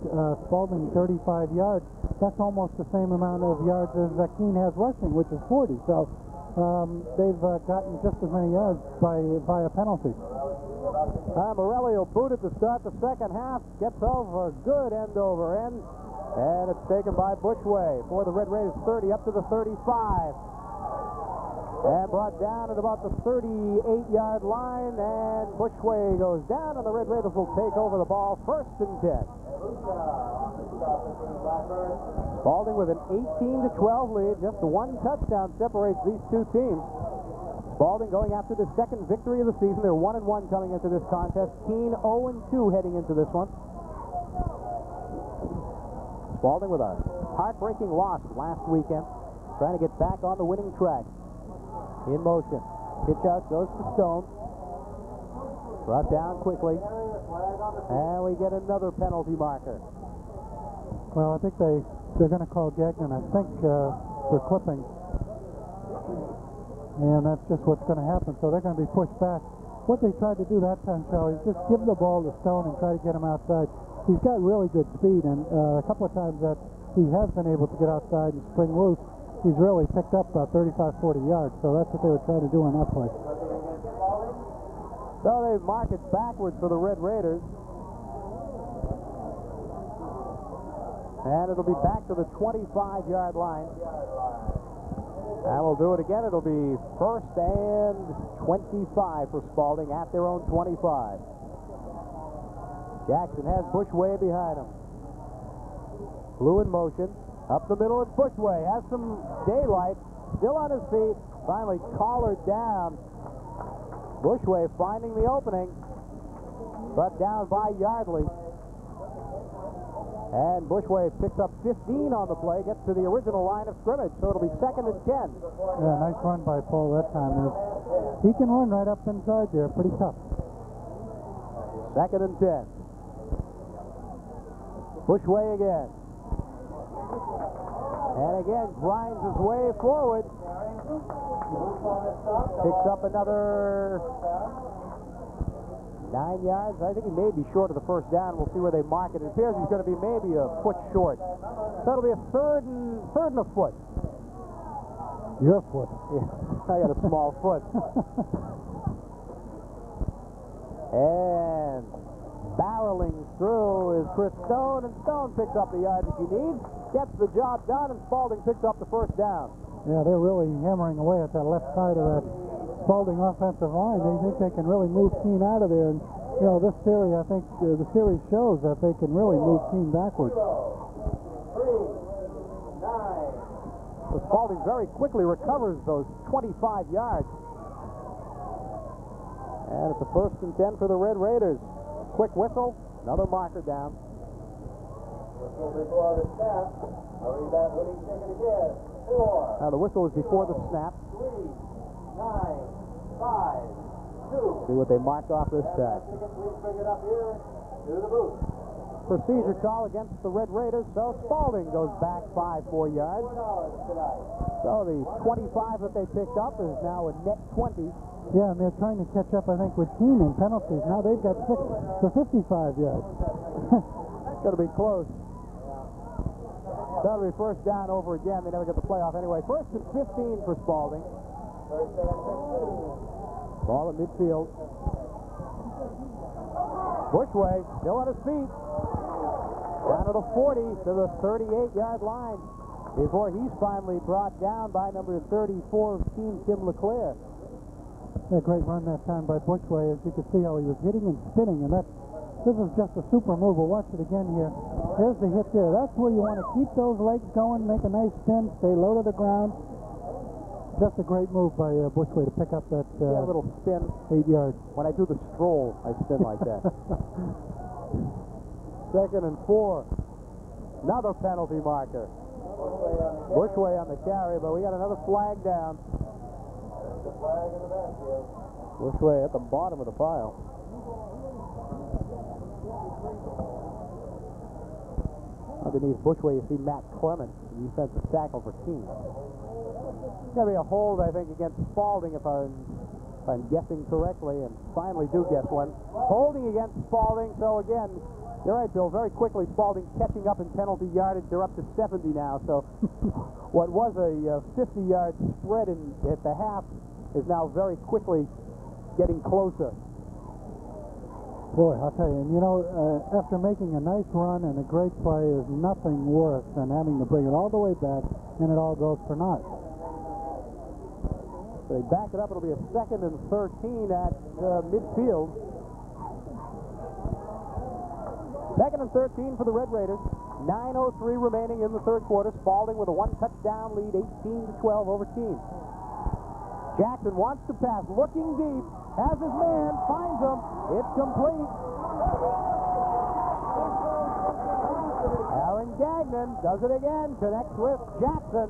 Spalding 35 yards, that's almost the same amount of yards as Keene has rushing, which is 40. So they've gotten just as many yards by a penalty. Morelli will boot it to start the second half. Gets over, good end over end. And it's taken by Bushway for the Red Raiders 30 up to the 35. And brought down at about the 38-yard line. And Bushway goes down, and the Red Raiders will take over the ball. 1st and 10. Spalding with an 18-12 lead. Just one touchdown separates these two teams. Spalding going after the second victory of the season. They're 1-1 coming into this contest. Keene 0-2 heading into this one. Spalding with a heartbreaking loss last weekend, trying to get back on the winning track. In motion. Pitch out goes to Stone. Brought down quickly. And we get another penalty marker. Well, I think they're going to call Gagnon, I think, for clipping. And that's just what's going to happen. So they're going to be pushed back. What they tried to do that time, Charlie, is just give the ball to Stone and try to get him outside. He's got really good speed, and a couple of times that he has been able to get outside and spring loose, he's really picked up about 35, 40 yards. So that's what they were trying to do on that play. So they mark it backwards for the Red Raiders. And it'll be back to the 25-yard line. And we'll do it again. It'll be 1st and 25 for Spalding at their own 25. Jackson has Bushway behind him. Blue in motion. Up the middle, it's Bushway. Has some daylight. Still on his feet. Finally collared down. Bushway finding the opening. But down by Yardley. And Bushway picks up 15 on the play. Gets to the original line of scrimmage. So it'll be 2nd and 10. Yeah, nice run by Paul that time. He can run right up inside there. Pretty tough. 2nd and 10. Bushway again. And again, grinds his way forward. Picks up another 9 yards. I think he may be short of the first down. We'll see where they mark it. It appears he's going to be maybe a foot short. So it'll be a third and a foot. Your foot. Yeah, I got a small foot. And barreling through is Chris Stone, and Stone picks up the yardage he needs, gets the job done, and Spalding picks up the first down. Yeah, they're really hammering away at that left side of that Spalding offensive line. They think they can really move Keene out of there, and you know, this series, I think the series shows that they can really move Keene backwards. 3, 9. So Spalding very quickly recovers those 25 yards. And it's a 1st and 10 for the Red Raiders. Quick whistle, another marker down. Whistle before the snap. Hurry that winning ticket again. 4. Now the whistle is before the snap. 3, 9, 5, 2. See what they marked off this time. Ticket, please bring it up here to the booth. Procedure call against the Red Raiders, so Spalding goes back 4 yards. So the 25 that they picked up is now a net 20. Yeah, and they're trying to catch up, I think, with Keene in penalties. Now they've got 6 for 55 yards. It's going to be close. That'll be first down over again. They never get the playoff anyway. 1st and 15 for Spalding. Ball at midfield. Bushway still on his feet. Down to the 40 to the 38-yard line before he's finally brought down by number 34 of Keene, Tim LeClaire. A great run that time by Bushway. As you could see how he was hitting and spinning, and that's This is just a super move. We'll watch it again here. Here's the hit there. That's where you want to keep those legs going, make a nice spin, stay low to the ground. Just a great move by Bushway to pick up that Yeah, a little spin. 8 yards. When I do the stroll, I spin like that. 2nd and 4. Another penalty marker. Bushway on the carry, but we got another flag down. Bushway at the bottom of the pile. Underneath Bushway, you see Matt Clement, the defensive tackle for Keene. It's going to be a hold, I think, against Spalding, if I'm guessing correctly, and finally do guess one. Holding against Spalding, so again, you're right, Bill, very quickly Spalding catching up in penalty yardage. They're up to 70 now, so what was a 50-yard spread at the half is now very quickly getting closer. Boy, I'll tell you, and you know, after making a nice run and a great play, is nothing worse than having to bring it all the way back and it all goes for naught. So they back it up. It'll be a 2nd and 13 at midfield. 2nd and 13 for the Red Raiders. 9:03 remaining in the third quarter. Spalding with a 1-touchdown lead, 18-12 over Keene. Jackson wants to pass, looking deep, has his man, finds him, it's complete. Aaron Gagnon does it again, connects with Jackson.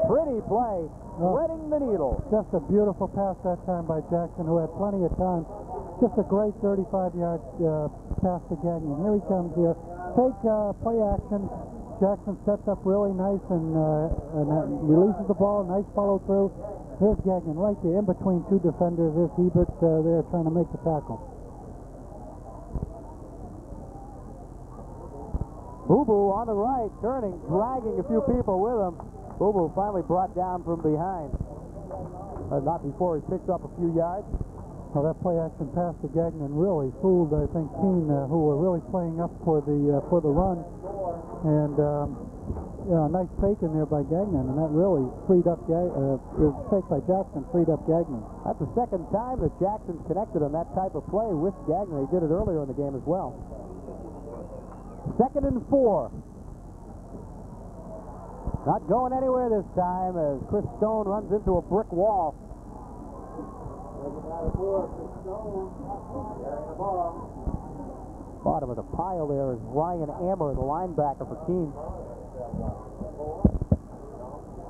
Pretty play, threading the needle. Just a beautiful pass that time by Jackson, who had plenty of time. Just a great 35-yard pass to Gagnon. Here he comes here. Fake play action. Jackson sets up really nice and releases the ball. Nice follow through. Here's Gagnon right there in between two defenders. There's Hebert there trying to make the tackle. Boo-Boo on the right, turning, dragging a few people with him. Boo-Boo finally brought down from behind. Not before he picks up a few yards. Well, that play action pass to Gagnon really fooled, I think, Keene, who were really playing up for the run. And nice fake in there by Gagnon, and that really freed up fake by Jackson freed up Gagnon. That's the second time that Jackson's connected on that type of play with Gagnon. He did it earlier in the game as well. 2nd and 4. Not going anywhere this time as Chris Stone runs into a brick wall. Bottom of the pile there is Ryan Ammer, the linebacker for Keene.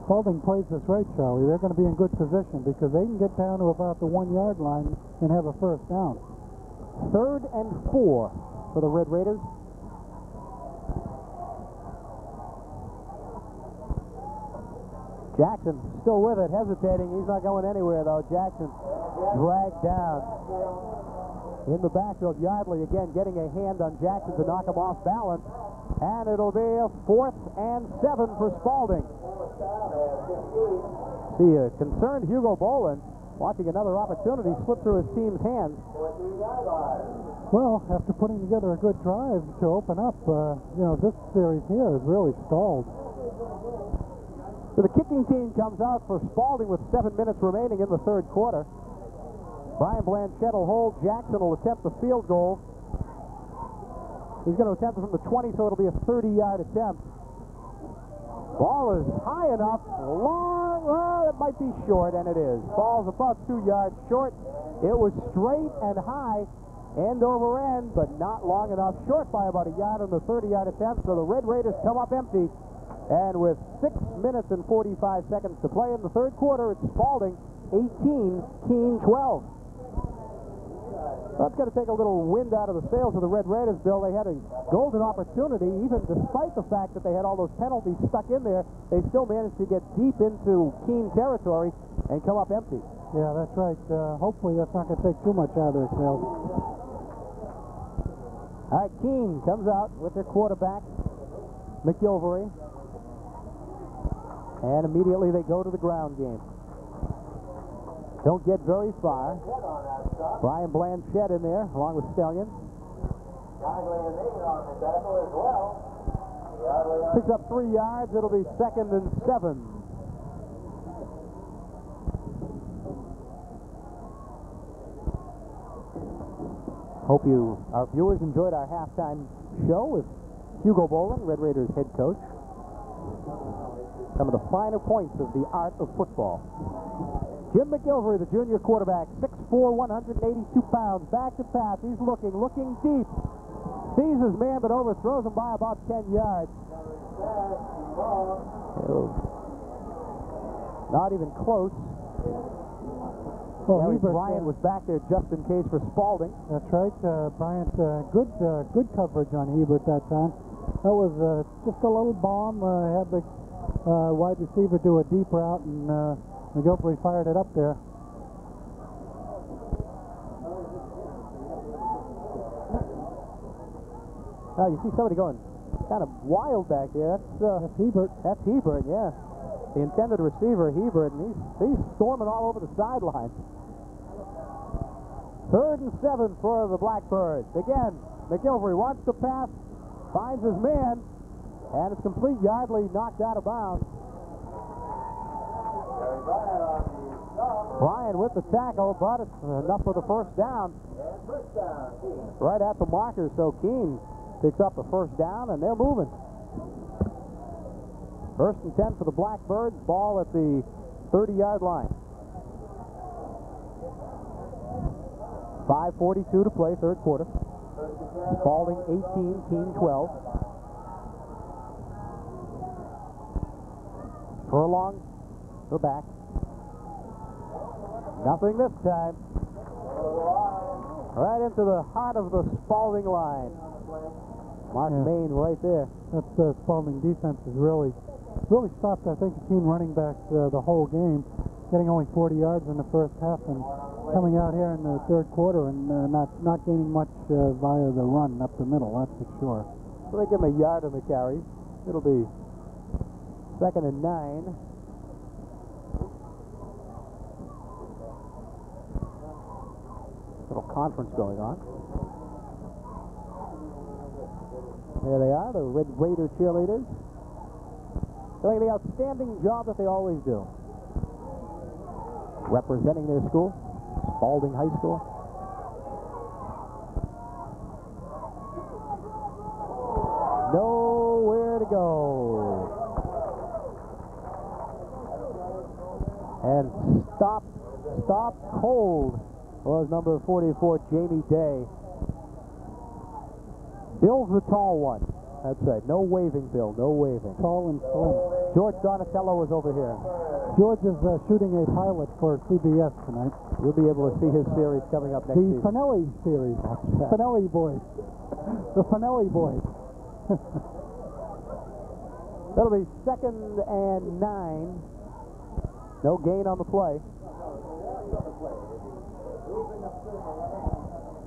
Spalding plays this right, Charlie. They're going to be in good position because they can get down to about the 1-yard line and have a first down. 3rd and 4 for the Red Raiders. Jackson still with it, hesitating. He's not going anywhere, though. Jackson dragged down in the backfield. Yardley again getting a hand on Jackson to knock him off balance. And it'll be a 4th and 7 for Spalding. See a concerned Hugo Boland watching another opportunity slip through his team's hands. Well, after putting together a good drive to open up, this series here is really stalled. So the kicking team comes out for Spalding with 7 minutes remaining in the third quarter. Brian Blanchette will hold. Jackson will attempt the field goal. He's going to attempt it from the 20, so it'll be a 30-yard attempt. Ball is high enough, long, well, it might be short, and it is. Ball's about 2 yards short. It was straight and high, end over end, but not long enough. Short by about a yard on the 30-yard attempt, so the Red Raiders come up empty. And with 6 minutes and 45 seconds to play in the third quarter, it's Spalding 18, Keene 12. That's going to take a little wind out of the sails of the Red Raiders, Bill. They had a golden opportunity, even despite the fact that they had all those penalties stuck in there. They still managed to get deep into Keene territory and come up empty. Yeah, that's right. Hopefully that's not going to take too much out of their sails. All right, Keene comes out with their quarterback, McGilvery. And immediately they go to the ground game. Don't get very far. Brian Blanchette in there, along with Stallion. Picks up 3 yards. It'll be 2nd and 7. Hope our viewers, enjoyed our halftime show with Hugo Boland, Red Raiders head coach. Some of the finer points of the art of football. Jim McGilvery, the junior quarterback, 6'4", 182 pounds, back to pass. He's looking deep. Sees his man, but overthrows him by about 10 yards. Not even close. Well, Gary Hebert, Bryant was back there just in case for Spalding. That's right. Bryant, good coverage on Hebert that time. That was just a little bomb. Had the wide receiver do a deep route, and McGilvery fired it up there. Now you see somebody going kind of wild back there. That's Hebert. That's Hebert, yeah. The intended receiver, Hebert, and he's storming all over the sideline. 3rd and 7 for the Blackbirds. Again, McGilvery wants to pass, finds his man, and it's complete. Yardley knocked out of bounds. Bryant with the tackle, but it's enough for the first down. Right at the marker, so Keene picks up the first down, and they're moving. 1st and 10 for the Blackbirds. Ball at the 30-yard line. 5:42 to play, third quarter. Spalding 18, Keene 12. Furlong, we're back. Nothing this time. Right into the heart of the Spalding line. Mark Main right there. That Spalding defense is really stopped, I think, the Keene running backs the whole game, getting only 40 yards in the first half and coming out here in the third quarter and not gaining much via the run up the middle, that's for sure. So they give him a yard on the carry. It'll be 2nd and 9. Little conference going on. There they are, the Red Raider cheerleaders, doing the outstanding job that they always do. Representing their school, Spalding High School. Nowhere to go. And stop cold was number 44, Jamie Day. Bill's the tall one. That's right. No waving, Bill. No waving. Tall and slim. George Donatello is over here. George is shooting a pilot for CBS tonight. You'll be able to see his series coming up next season. The Finelli series. Finelli boys. The Finelli boys. That'll be 2nd and 9. No gain on the play.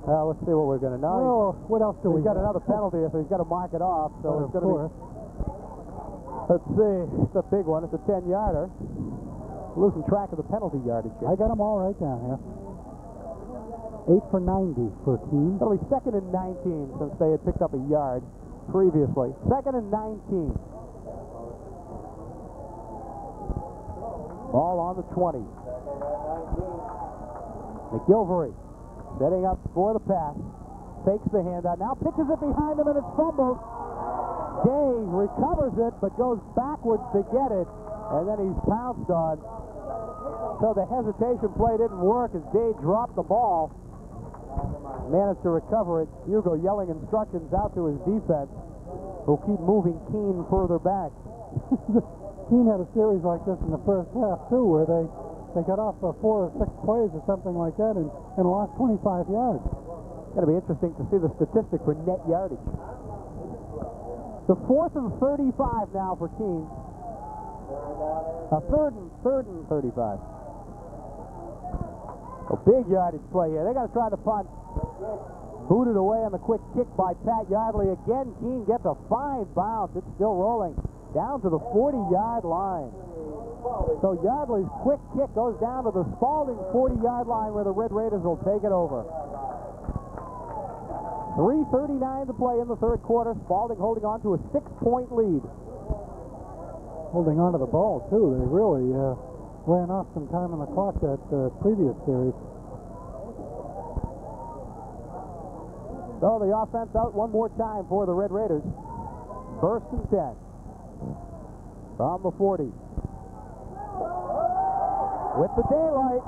Let's see what we're going to know. Well, what else do we got another penalty, so he's got to mark it off. So it's going to be. Let's see. It's a big one. It's a 10-yarder. Losing track of the penalty yardage here. I got them all right down here. 8 for 90 for Keene. That'll be 2nd and 19 since they had picked up a yard previously. 2nd and 19. Ball on the 20. McGilvery setting up for the pass. Fakes the handout. Now pitches it behind him, and it's fumbled. Day recovers it, but goes backwards to get it, and then he's pounced on. So the hesitation play didn't work as Day dropped the ball. Managed to recover it. Hugo yelling instructions out to his defense, who'll keep moving Keene further back. Keene had a series like this in the first half, too, where they got off 4 or 6 plays or something like that and lost 25 yards. It's going to be interesting to see the statistic for net yardage. The 4th and 35 now for Keene. Third and 35. A big yardage play here. They got to try the punt. Booted away on the quick kick by Pat Yardley. Again, Keene gets a fine bounce. It's still rolling down to the 40-yard line. So Yardley's quick kick goes down to the Spalding 40-yard line where the Red Raiders will take it over. 3:39 to play in the third quarter. Spalding holding on to a 6-point lead. Holding on to the ball, too. They really ran off some time on the clock that previous series. So the offense out one more time for the Red Raiders. 1st and 10. From the 40. With the daylight.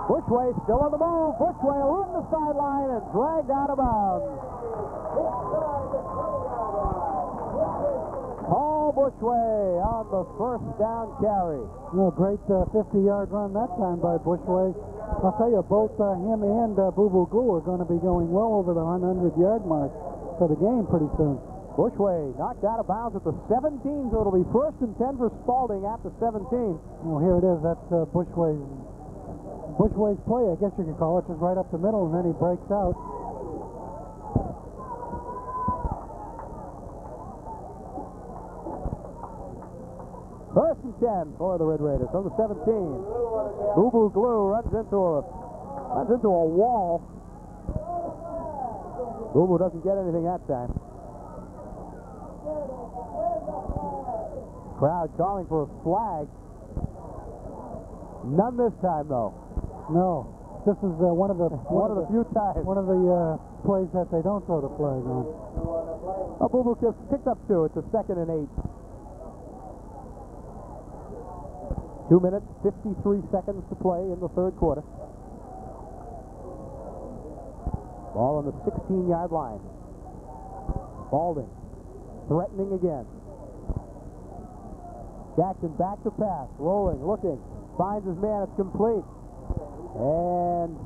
Bushway still on the move. Bushway along the sideline and dragged out of bounds. Paul Bushway on the 1st down carry. Great 50-yard run that time by Bushway. I'll tell you, both him and Boo Boo Glue are going to be going well over the 100-yard mark for the game pretty soon. Bushway knocked out of bounds at the 17, so it'll be 1st and 10 for Spalding at the 17. Well, here it is. That's Bushway's play, I guess you could call it, just right up the middle, and then he breaks out. First and 10 for the Red Raiders from the 17. Boo Boo Glue runs into a wall. Boo Boo doesn't get anything that time. Crowd calling for a flag. None this time, though. No, this is one of the few times. One of the plays that they don't throw the flag on. Oh, Boo Boo picked up 2. It's a 2nd and 8. 2 minutes, 53 seconds to play in the 3rd quarter. Ball on the 16-yard line. Spalding threatening again. Jackson back to pass, rolling, looking, finds his man, it's complete. And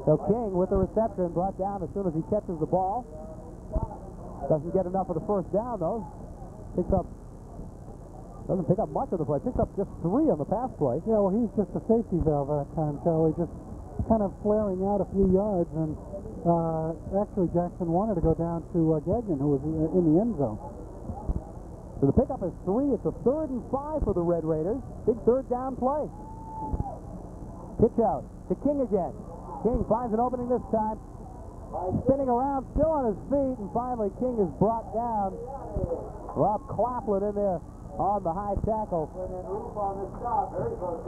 so King with the reception, brought down as soon as he catches the ball. Doesn't get enough of the 1st down, though. Doesn't pick up much of the play. Picks up just 3 on the pass play. Yeah, well, he's just a safety valve that time, Charlie. Just kind of flaring out a few yards. And actually, Jackson wanted to go down to Gagnon, who was in the end zone. So the pickup is 3. It's a 3rd and 5 for the Red Raiders. Big 3rd down play. Pitch out to King again. King finds an opening this time. Spinning around, still on his feet, and finally King is brought down. Rob Claflin in there on the high tackle.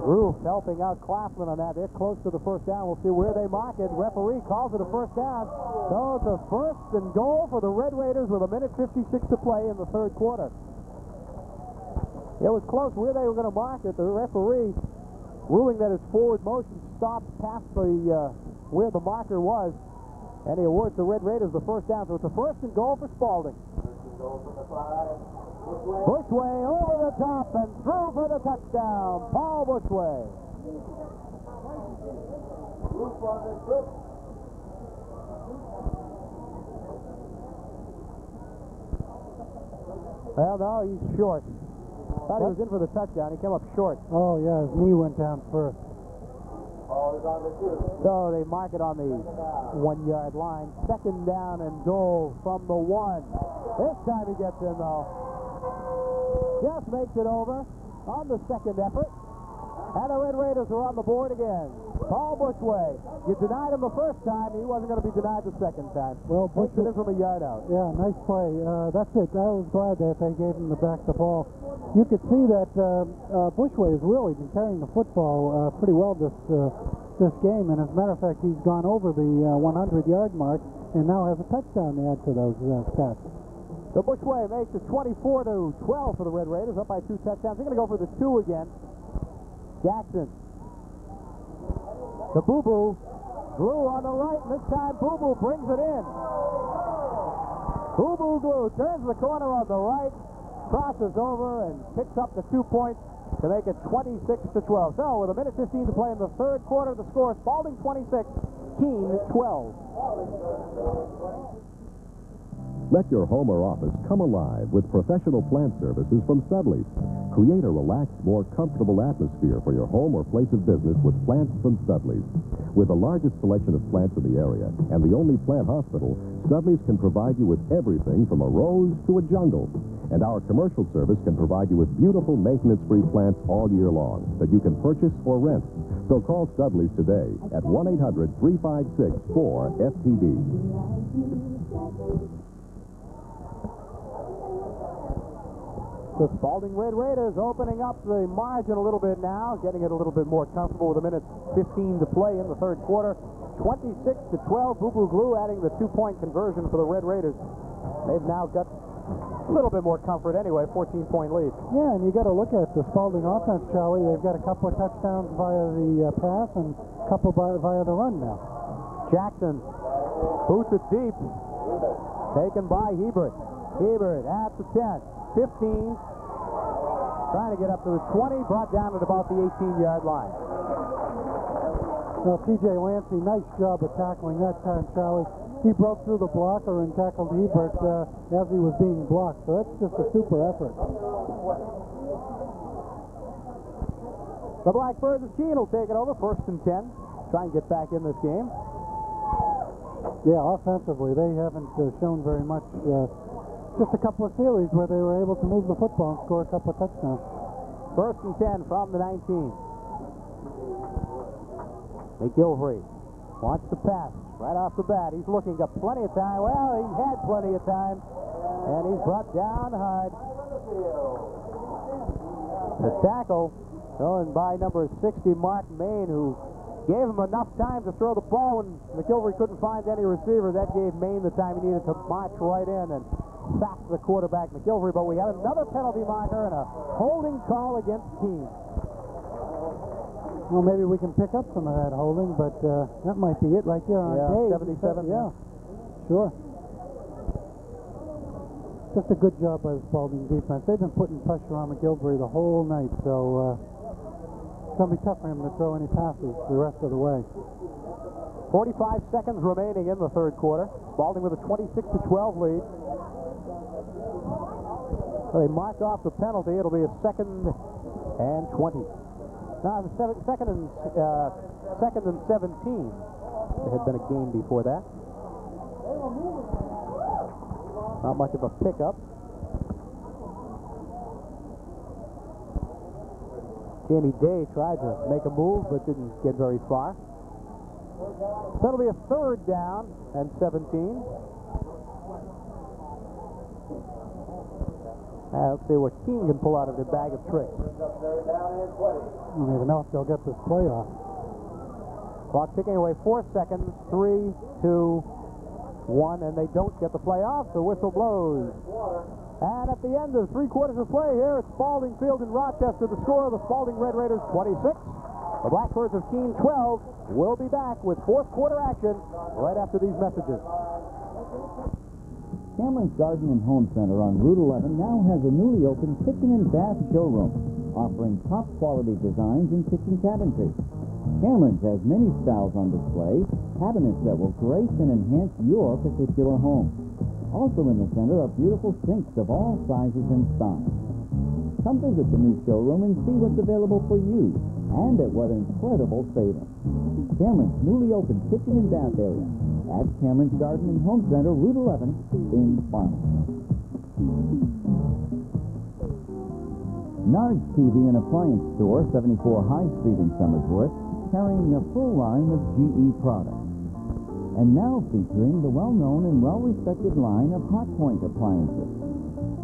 Roof helping out Claflin on that. They're close to the 1st down. We'll see where they mark it. Referee calls it a 1st down. So it's a 1st and goal for the Red Raiders with 1:56 to play in the 3rd quarter. It was close where they were going to mark it. The referee ruling that his forward motion stopped past the where the marker was, and he awards the Red Raiders the 1st down. So it's a 1st and goal for Spalding. Bushway over the top and through for the touchdown. Paul Bushway. Well, no, he's short. Thought he was in for the touchdown. He came up short. Oh, yeah, his knee went down first. So they mark it on the 1-yard line. 2nd down and goal from the 1. This time he gets in, though. Just makes it over on the 2nd effort. And the Red Raiders are on the board again. Paul Bushway. You denied him the 1st time. He wasn't going to be denied the 2nd time. Well, Bush it in from a yard out. Yeah, nice play. That's it. I was glad that they gave him the back the ball. You could see that Bushway has really been carrying the football pretty well this game. And as a matter of fact, he's gone over the 100-yard mark and now has a touchdown to add to those stats. So Bushway makes it 24-12 for the Red Raiders, up by 2 touchdowns. They're going to go for the 2 again. Jackson. The Boo Boo. Glue on the right, and this time Boo Boo brings it in. Boo Boo Glue turns the corner on the right, crosses over, and picks up the 2 points to make it 26-12. So with 1:15 to play in the 3rd quarter, the score is Spalding 26, Keene 12. Let your home or office come alive with professional plant services from Studley's. Create a relaxed, more comfortable atmosphere for your home or place of business with plants from Studley's. With the largest selection of plants in the area and the only plant hospital, Studley's can provide you with everything from a rose to a jungle. And our commercial service can provide you with beautiful maintenance-free plants all year long that you can purchase or rent. So call Studley's today at 1-800-356-4FTD. The Spalding Red Raiders opening up the margin a little bit now, getting it a little bit more comfortable with a minute 15 to play in the third quarter. 26-12, Boo Boo Glue adding the 2-point conversion for the Red Raiders. They've now got a little bit more comfort anyway, 14-point lead. Yeah, and you got to look at the Spalding offense, Charlie. They've got a couple of touchdowns via the pass and a couple via the run now. Jackson boots it deep, taken by Hebert. Hebert at the 10, 15, trying to get up to the 20, brought down at about the 18-yard line. Well, T.J. Lancey, nice job of tackling that time, Charlie. He broke through the blocker and tackled Hebert as he was being blocked, so that's just a super effort. The Blackbirds of Keene will take it over, 1st and 10. Try and get back in this game. Yeah, offensively, they haven't shown very much. Just a couple of series where they were able to move the football and score a couple of touchdowns. 1st and 10 from the 19. McGilvery wants to pass right off the bat. He's looking, got plenty of time. Well, he had plenty of time, and he's brought down hard. The tackle thrown by number 60, Mark Main, who gave him enough time to throw the ball when McGilvery couldn't find any receiver. That gave Main the time he needed to march right in and sack the quarterback, McGilvery. But we have another penalty marker and a holding call against Keene. Well, maybe we can pick up some of that holding, but that might be it right there on Dave. 77. Yeah, sure. Just a good job by the Spalding defense. They've been putting pressure on McGilvery the whole night, so it's going to be tough for him to throw any passes the rest of the way. 45 seconds remaining in the third quarter. Spalding with a 26-12 lead. So they mark off the penalty. It'll be a 2nd and 20. Now, the second and 17. There had been a game before that. Not much of a pickup. Jamie Day tried to make a move, but didn't get very far. So it'll be a 3rd down and 17. Let's see what Keene can pull out of their bag of tricks. I don't even know if they'll get this play off. Clock ticking away, 4 seconds, 3, 2, 1, and they don't get the play off. The whistle blows. And at the end of 3 quarters of play here at Spalding Field in Rochester, the score of the Spalding Red Raiders 26. The Blackbirds of Keene 12. We'll be back with 4th quarter action right after these messages. Cameron's Garden and Home Center on Route 11 now has a newly opened kitchen and bath showroom, offering top quality designs in kitchen cabinetry. Cameron's has many styles on display, cabinets that will grace and enhance your particular home. Also in the center are beautiful sinks of all sizes and styles. Come visit the new showroom and see what's available for you, and at what incredible savings. Cameron's newly opened kitchen and bath area at Cameron's Garden and Home Center, Route 11 in Farmington. Nard's TV and Appliance Store, 74 High Street in Somersworth, carrying a full line of GE products. And now featuring the well-known and well-respected line of Hot Point appliances.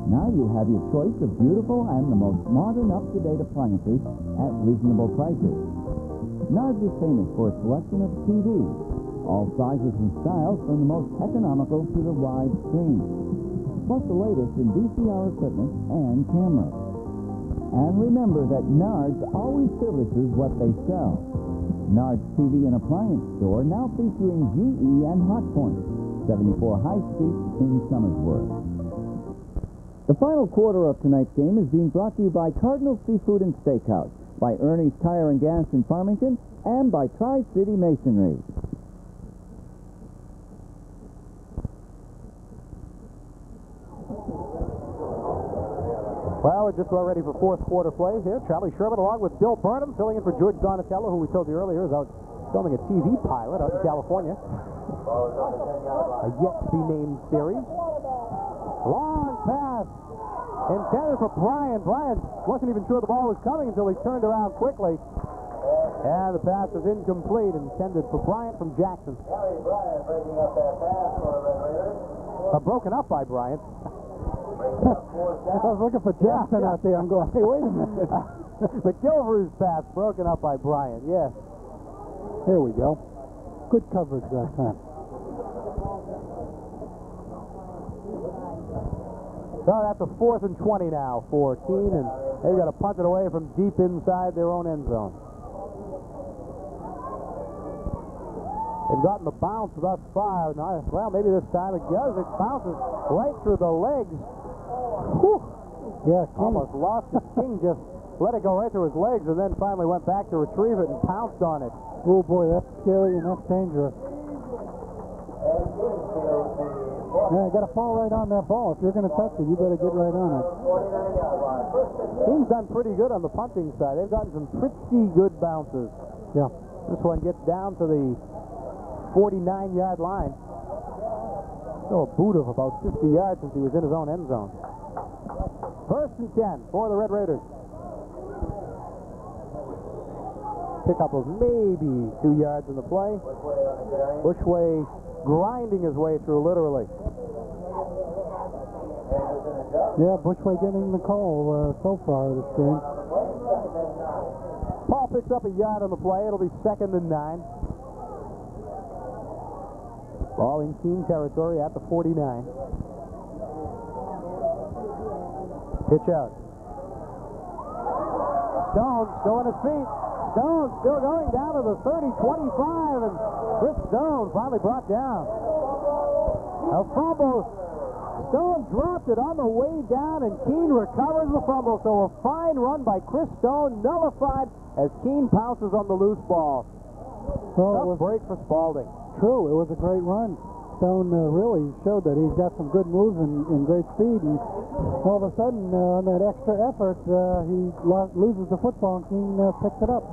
Now you have your choice of beautiful and the most modern, up-to-date appliances at reasonable prices. Nard's is famous for a selection of TVs, all sizes and styles from the most economical to the wide screen, plus the latest in VCR equipment and cameras. And remember that Nard's always services what they sell. Nard's TV and Appliance Store now featuring GE and Hot Point, 74 High Street in Somersworth. The final quarter of tonight's game is being brought to you by Cardinal Seafood and Steakhouse, by Ernie's Tire and Gas in Farmington, and by Tri-City Masonry. Well, we're just about ready for 4th quarter play here. Charlie Sherman along with Bill Burnham filling in for George Donatello, who we told you earlier is out filming a TV pilot out in California. A yet-to-be-named series. Long pass intended for Bryant. Bryant wasn't even sure the ball was coming until he turned around quickly. And the pass is incomplete, intended for Bryant from Jackson. Harry Bryant breaking up that pass for the Red Raiders. Broken up by Bryant. I was looking for Jackson out there. I'm going, hey, wait a minute. McGilvery's pass broken up by Bryant, yes. Here we go. Good coverage that time. So that's a 4th and 20 now for Keene, and they've got to punt it away from deep inside their own end zone. They've gotten the bounce thus far. Now, well, maybe this time it does. It bounces right through the legs. Whew. Yeah, King almost lost it. King just let it go right through his legs and then finally went back to retrieve it and pounced on it. Oh, boy, that's scary and that's dangerous. Yeah, you got to fall right on that ball. If you're going to touch it, you better get right on it. King's done pretty good on the punting side. They've gotten some pretty good bounces. Yeah. This one gets down to the 49-yard line. Still a boot of about 50 yards since he was in his own end zone. 1st and 10 for the Red Raiders. Pickup of maybe 2 yards in the play. Bushway grinding his way through, literally. Yeah, Bushway getting the call so far this game. Paul picks up a yard on the play. It'll be 2nd and 9. Ball in Keene territory at the 49. Pitch out. Stone still on his feet. Stone still going down to the 30-25, and Chris Stone finally brought down. A fumble. Stone dropped it on the way down, and Keene recovers the fumble. So a fine run by Chris Stone, nullified as Keene pounces on the loose ball. Tough break for Spalding. True, it was a great run. Stone really showed that he's got some good moves and great speed, and all of a sudden, on that extra effort, he loses the football, and Keene picks it up.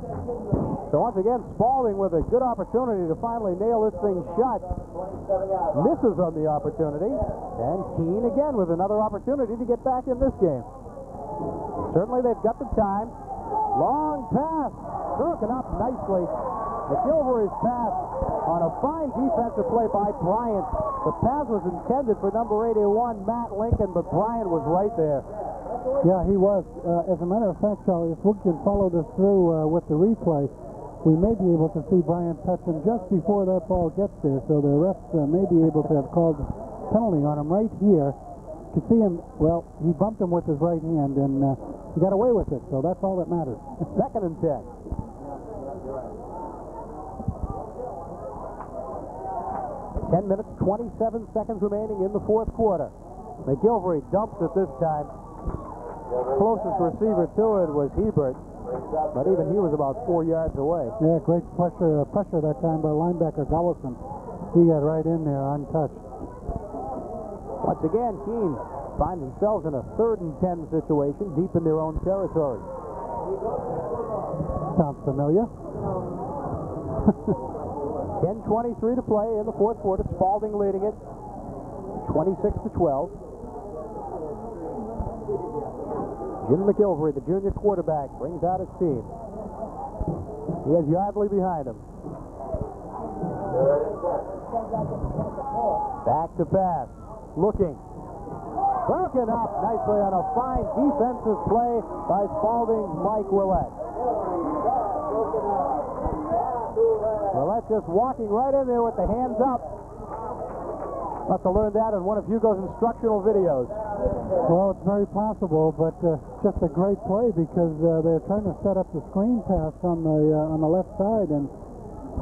So once again, Spalding with a good opportunity to finally nail this thing shut. Misses on the opportunity, and Keene again with another opportunity to get back in this game. Certainly they've got the time. Long pass, broken up nicely. McGilvery's pass on a fine defensive play by Bryant. The pass was intended for number 81, Matt Lincoln, but Bryant was right there. Yeah, he was. As a matter of fact, Charlie, if we can follow this through with the replay, we may be able to see Bryant touch him just before that ball gets there, so the refs may be able to have called penalty on him right here. You can see him, well, he bumped him with his right hand, and he got away with it, so that's all that matters. 2nd and 10. 10 minutes, 27 seconds remaining in the 4th quarter. McGilvery dumps it this time. Closest receiver to it was Hebert, but even he was about 4 yards away. Yeah, great pressure that time by linebacker Gallison. He got right in there untouched. Once again, Keene find themselves in a 3rd and 10 situation deep in their own territory. Sounds familiar. 10:23 to play in the 4th quarter. Spalding leading it 26-12. Jim McGilvery, the junior quarterback, brings out his team. He has Yardley behind him. Back to pass. Looking. Broken up nicely on a fine defensive play by Spalding's Mike Willett. Willett just walking right in there with the hands up. Must have learned that in one of Hugo's instructional videos. Well, it's very possible, but just a great play because they're trying to set up the screen pass on the left side, and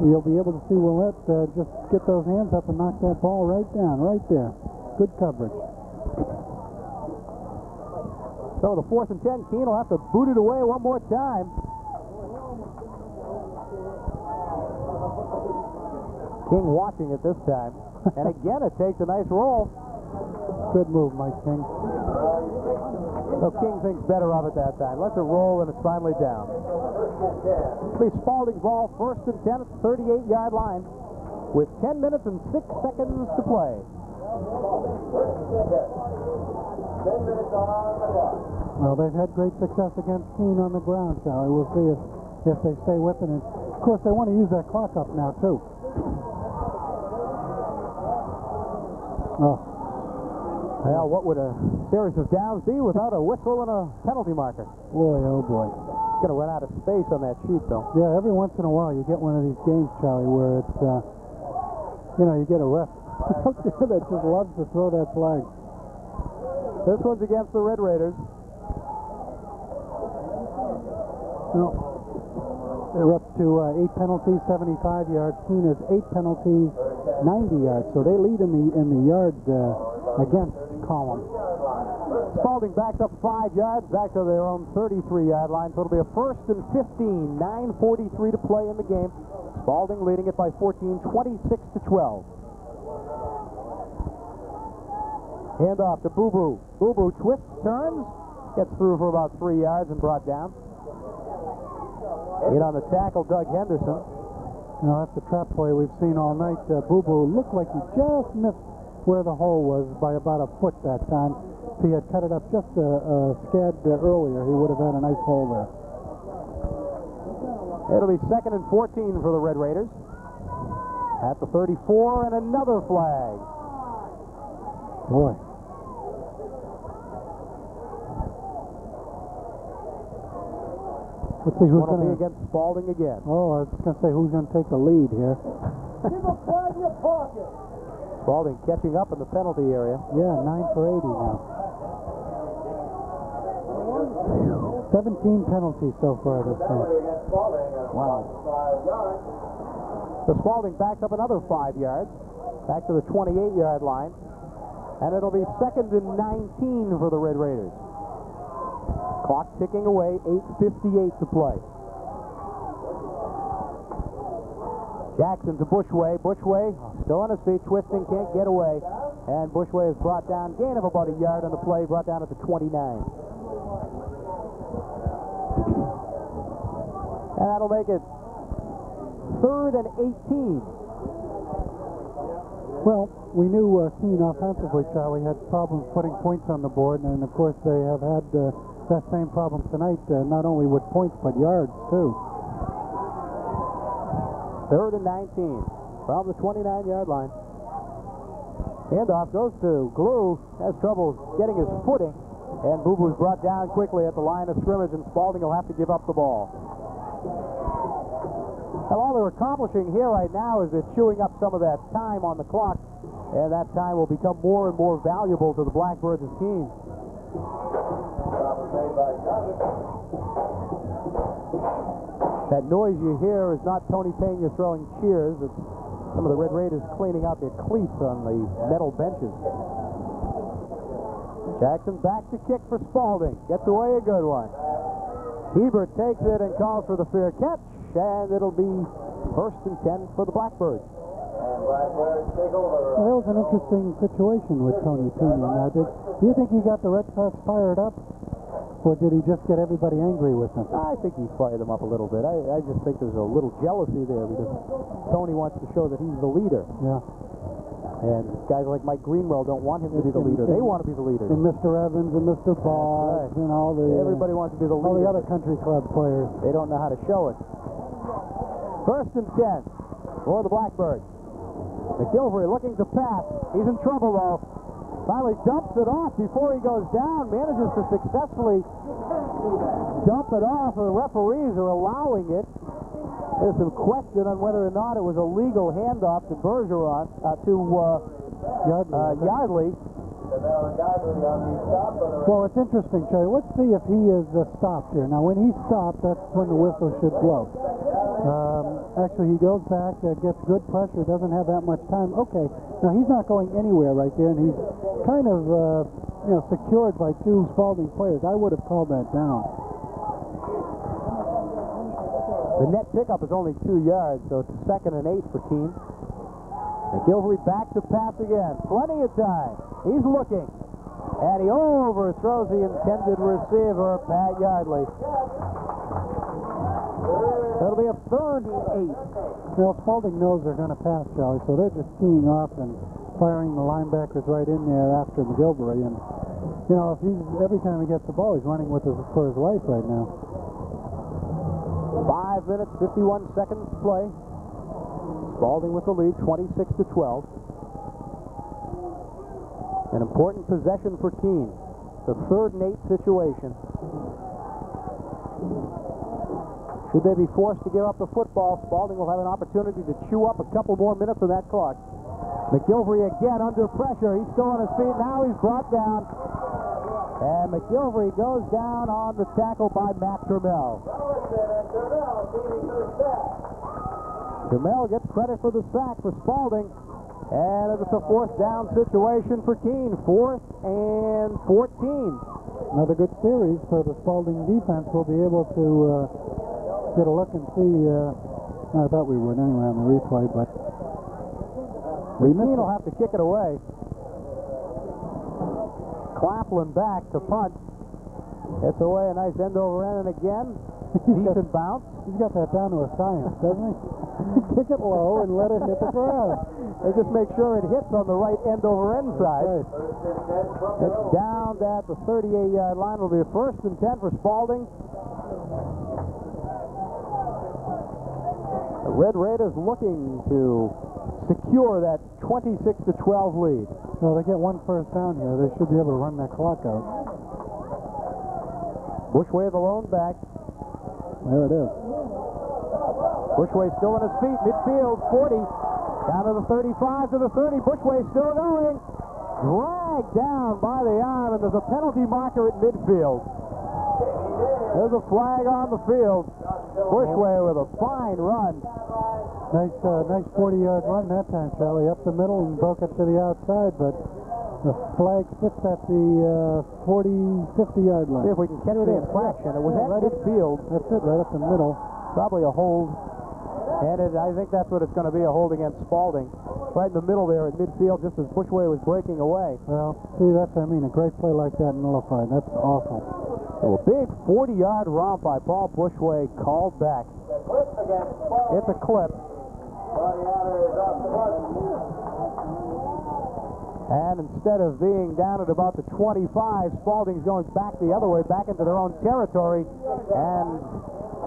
you'll be able to see Willett just get those hands up and knock that ball right down, right there. Good coverage. So the 4th and 10, Keene will have to boot it away one more time. King watching it this time. And again, it takes a nice roll. Good move, Mike King. So King thinks better of it that time. Lets it roll, and it's finally down. It'll be Spalding's ball, 1st and 10 at the 38-yard line with 10 minutes and 6 seconds to play. 10 minutes on the clock. Well, they've had great success against Keene on the ground, Charlie. We'll see if they stay with it. And of course, they want to use that clock up now, too. Oh. Well, what would a series of downs be without a whistle and a penalty marker? Boy, oh boy. It's going to run out of space on that sheet, though. Yeah, every once in a while you get one of these games, Charlie, where it's, you get a ref out there that just loves to throw that flag. This one's against the Red Raiders. No. They're up to 8 penalties, 75 yards. Keene has 8 penalties, 90 yards. So they lead in the yard against column. Spalding backs up 5 yards, back to their own 33-yard line. So it'll be a 1st and 15, 9:43 to play in the game. Spalding leading it by 14, 26-12. Hand off to Boo Boo. Boo Boo twists, turns, gets through for about 3 yards and brought down. In on the tackle, Doug Henderson. That's the trap play we've seen all night. Boo Boo looked like he just missed where the hole was by about a foot that time. If he had cut it up just a scad earlier, he would have had a nice hole there. It'll be 2nd and 14 for the Red Raiders. At the 34, and another flag. Boy. Let's see who's going to be against Spalding again. Oh, I was going to say who's going to take the lead here. Give a flag in your pocket. Spalding catching up in the penalty area. Yeah, 9 for 80 now. 17 penalties so far this game. Wow. So Spalding backs up another 5 yards, back to the 28-yard line, and it'll be 2nd and 19 for the Red Raiders. Clock ticking away, 8:58 to play. Jackson to Bushway. Bushway still on his feet, twisting, can't get away. And Bushway is brought down, gain of about a yard on the play, brought down at the 29. And that'll make it 3rd and 18. Well, we knew Keene offensively, Charlie, had problems putting points on the board, and of course they have had that same problem tonight, not only with points but yards too. 3rd and 19 from the 29-yard line. Handoff goes to Glue, has trouble getting his footing, and Boo Boo's brought down quickly at the line of scrimmage, and Spalding will have to give up the ball. Now, all they're accomplishing here right now is they're chewing up some of that time on the clock, and that time will become more and more valuable to the Blackbirds of Keene. That noise you hear is not Tony Pena throwing cheers. It's some of the Red Raiders cleaning out their cleats on the metal benches. Jackson back to kick for Spalding. Gets away a good one. Hebert takes it and calls for the fair catch, and it'll be 1st and 10 for the Blackbirds. Well, that was an interesting situation with Tony Pena. Now, do you think he got the Red Sox fired up, or did he just get everybody angry with him? I think he fired them up a little bit. I just think there's a little jealousy there because Tony wants to show that he's the leader. Yeah. And guys like Mike Greenwell don't want him to be the leader. They want to be the leaders. And Mr. Evans and Mr. Ball and all the... Everybody wants to be the leader. All the other country club players. They don't know how to show it. 1st and 10 for the Blackbirds. McGilvery looking to pass. He's in trouble, though. Finally dumps it off before he goes down. Manages to successfully dump it off. The referees are allowing it. There's some question on whether or not it was a legal handoff to Bergeron, Yardley. Well, it's interesting, Charlie. Let's see if he is stopped here. Now, when he's stopped, that's when the whistle should blow. Actually, he goes back, gets good pressure, doesn't have that much time. Okay, now he's not going anywhere right there, and he's kind of, secured by 2 Spalding players. I would have called that down. The net pickup is only 2 yards, so it's 2nd and 8 for Keene. McGilvery back to pass again. Plenty of time. He's looking. And he overthrows the intended receiver, Pat Yardley. It'll be a 3rd and 8. Well, Spalding knows they're going to pass, Charlie, so they're just teeing off and firing the linebackers right in there after McGilvery. And, if every time he gets the ball, he's running for his life right now. 5 minutes, 51 seconds to play. Spalding with the lead, 26-12. An important possession for Keene. The 3rd and 8 situation. Should they be forced to give up the football, Spalding will have an opportunity to chew up a couple more minutes of that clock. McGilvery again under pressure. He's still on his feet. Now he's brought down. And McGilvery goes down on the tackle by Matt Trammell. Trammell gets credit for the sack for Spalding. And it's a 4th down situation for Keene. 4th and 14. Another good series for the Spalding defense. We'll be able to get a look and see. I thought we would anyway on the replay, but Keene will have to kick it away. Claflin back to punt. It's away, a nice end over end, and again, decent bounce. He's got that down to a science, doesn't he? Kick it low and let it hit the ground. They just make sure it hits on the right end over end side. Right. It's down at the 38-yard line. It'll be a 1st and 10 for Spalding. The Red Raiders looking to secure that 26-12 lead. Well, they get one 1st down here. They should be able to run that clock out. Bushway the lone back. There it is. Bushway still on his feet. Midfield, 40. Down to the 35, to the 30. Bushway still going. Dragged down by the arm, and there's a penalty marker at midfield. There's a flag on the field. Bushway with a fine run. Nice 40-yard run that time, Charlie. Up the middle and broke it to the outside, but the flag sits at the 50-yard line. See if we can catch the infraction. It was at midfield. That's it, right up the middle. Probably a hold. And I think that's what it's going to be, a hold against Spalding. Right in the middle there at midfield, just as Bushway was breaking away. Well, see, that's what I mean. A great play like that nullified. That's awful. So a big 40-yard romp by Paul Bushway called back. It's a clip. And instead of being down at about the 25, Spalding's going back the other way, back into their own territory. And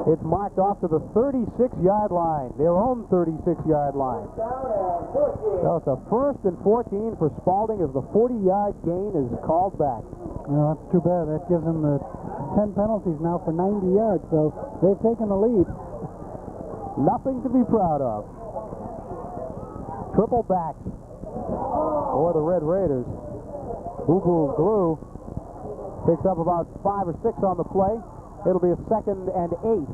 it's marked off to the 36-yard line, their own 36-yard line. So it's a 1st and 14 for Spalding as the 40-yard gain is called back. Well, that's too bad. That gives them the 10 penalties now for 90 yards, so they've taken the lead. Nothing to be proud of. Triple backs for the Red Raiders. Boo-Boo Glue picks up about 5 or 6 on the play. It'll be a 2nd and 8.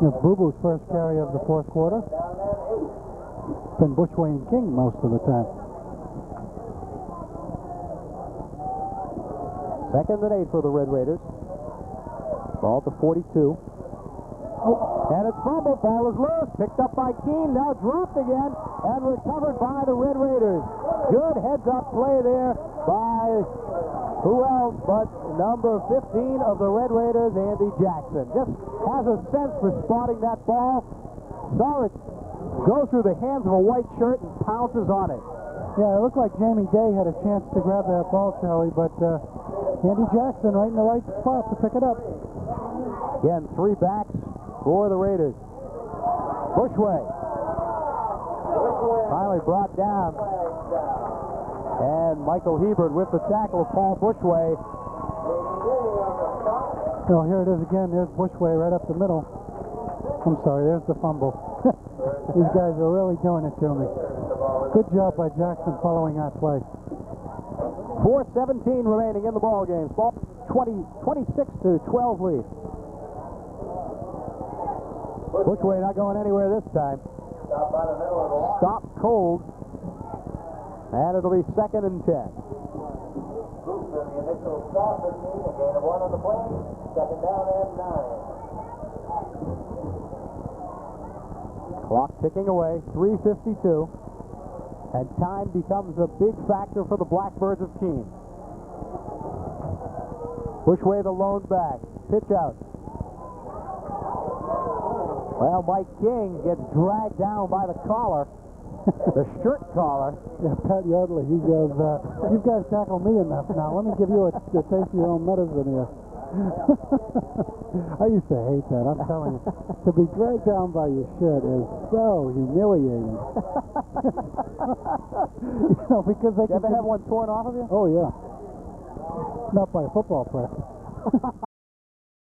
It's Boo-Boo's first carry of the 4th quarter. It's been Bushway and King most of the time. 2nd and 8 for the Red Raiders. Ball to 42. And it's fumbled. Ball is loose. Picked up by Keene. Now dropped again and recovered by the Red Raiders. Good heads-up play there by who else but number 15 of the Red Raiders, Andy Jackson. Just has a sense for spotting that ball. Saw it go through the hands of a white shirt and pounces on it. Yeah, it looked like Jamie Day had a chance to grab that ball, Charlie, but Andy Jackson right in the right spot to pick it up. Again, 3 backs for the Raiders. Bushway. Finally brought down. And Michael Hebert with the tackle of Paul Bushway. Oh, here it is again. There's Bushway right up the middle. I'm sorry, there's the fumble. These guys are really doing it to me. Good job by Jackson following that play. 4:17 remaining in the ball game. Ball 26-12 lead. Bushway not going anywhere this time. Stop cold. And it'll be 2nd and 10. The initial stop for Keene, a gain of 1 on the play. 2nd down and 9. Clock ticking away, 3:52. And time becomes a big factor for the Blackbirds of Keene. Bushway the lone back. Pitch out. Well, Mike King gets dragged down by the collar. The shirt collar. Yeah, Pat Yardley, he goes, you guys tackle me enough now. Let me give you a taste of your own medicine here. I used to hate that. I'm telling you. To be dragged down by your shirt is so humiliating. You know, because they You ever have one torn off of you? Oh, yeah. Not by a football player.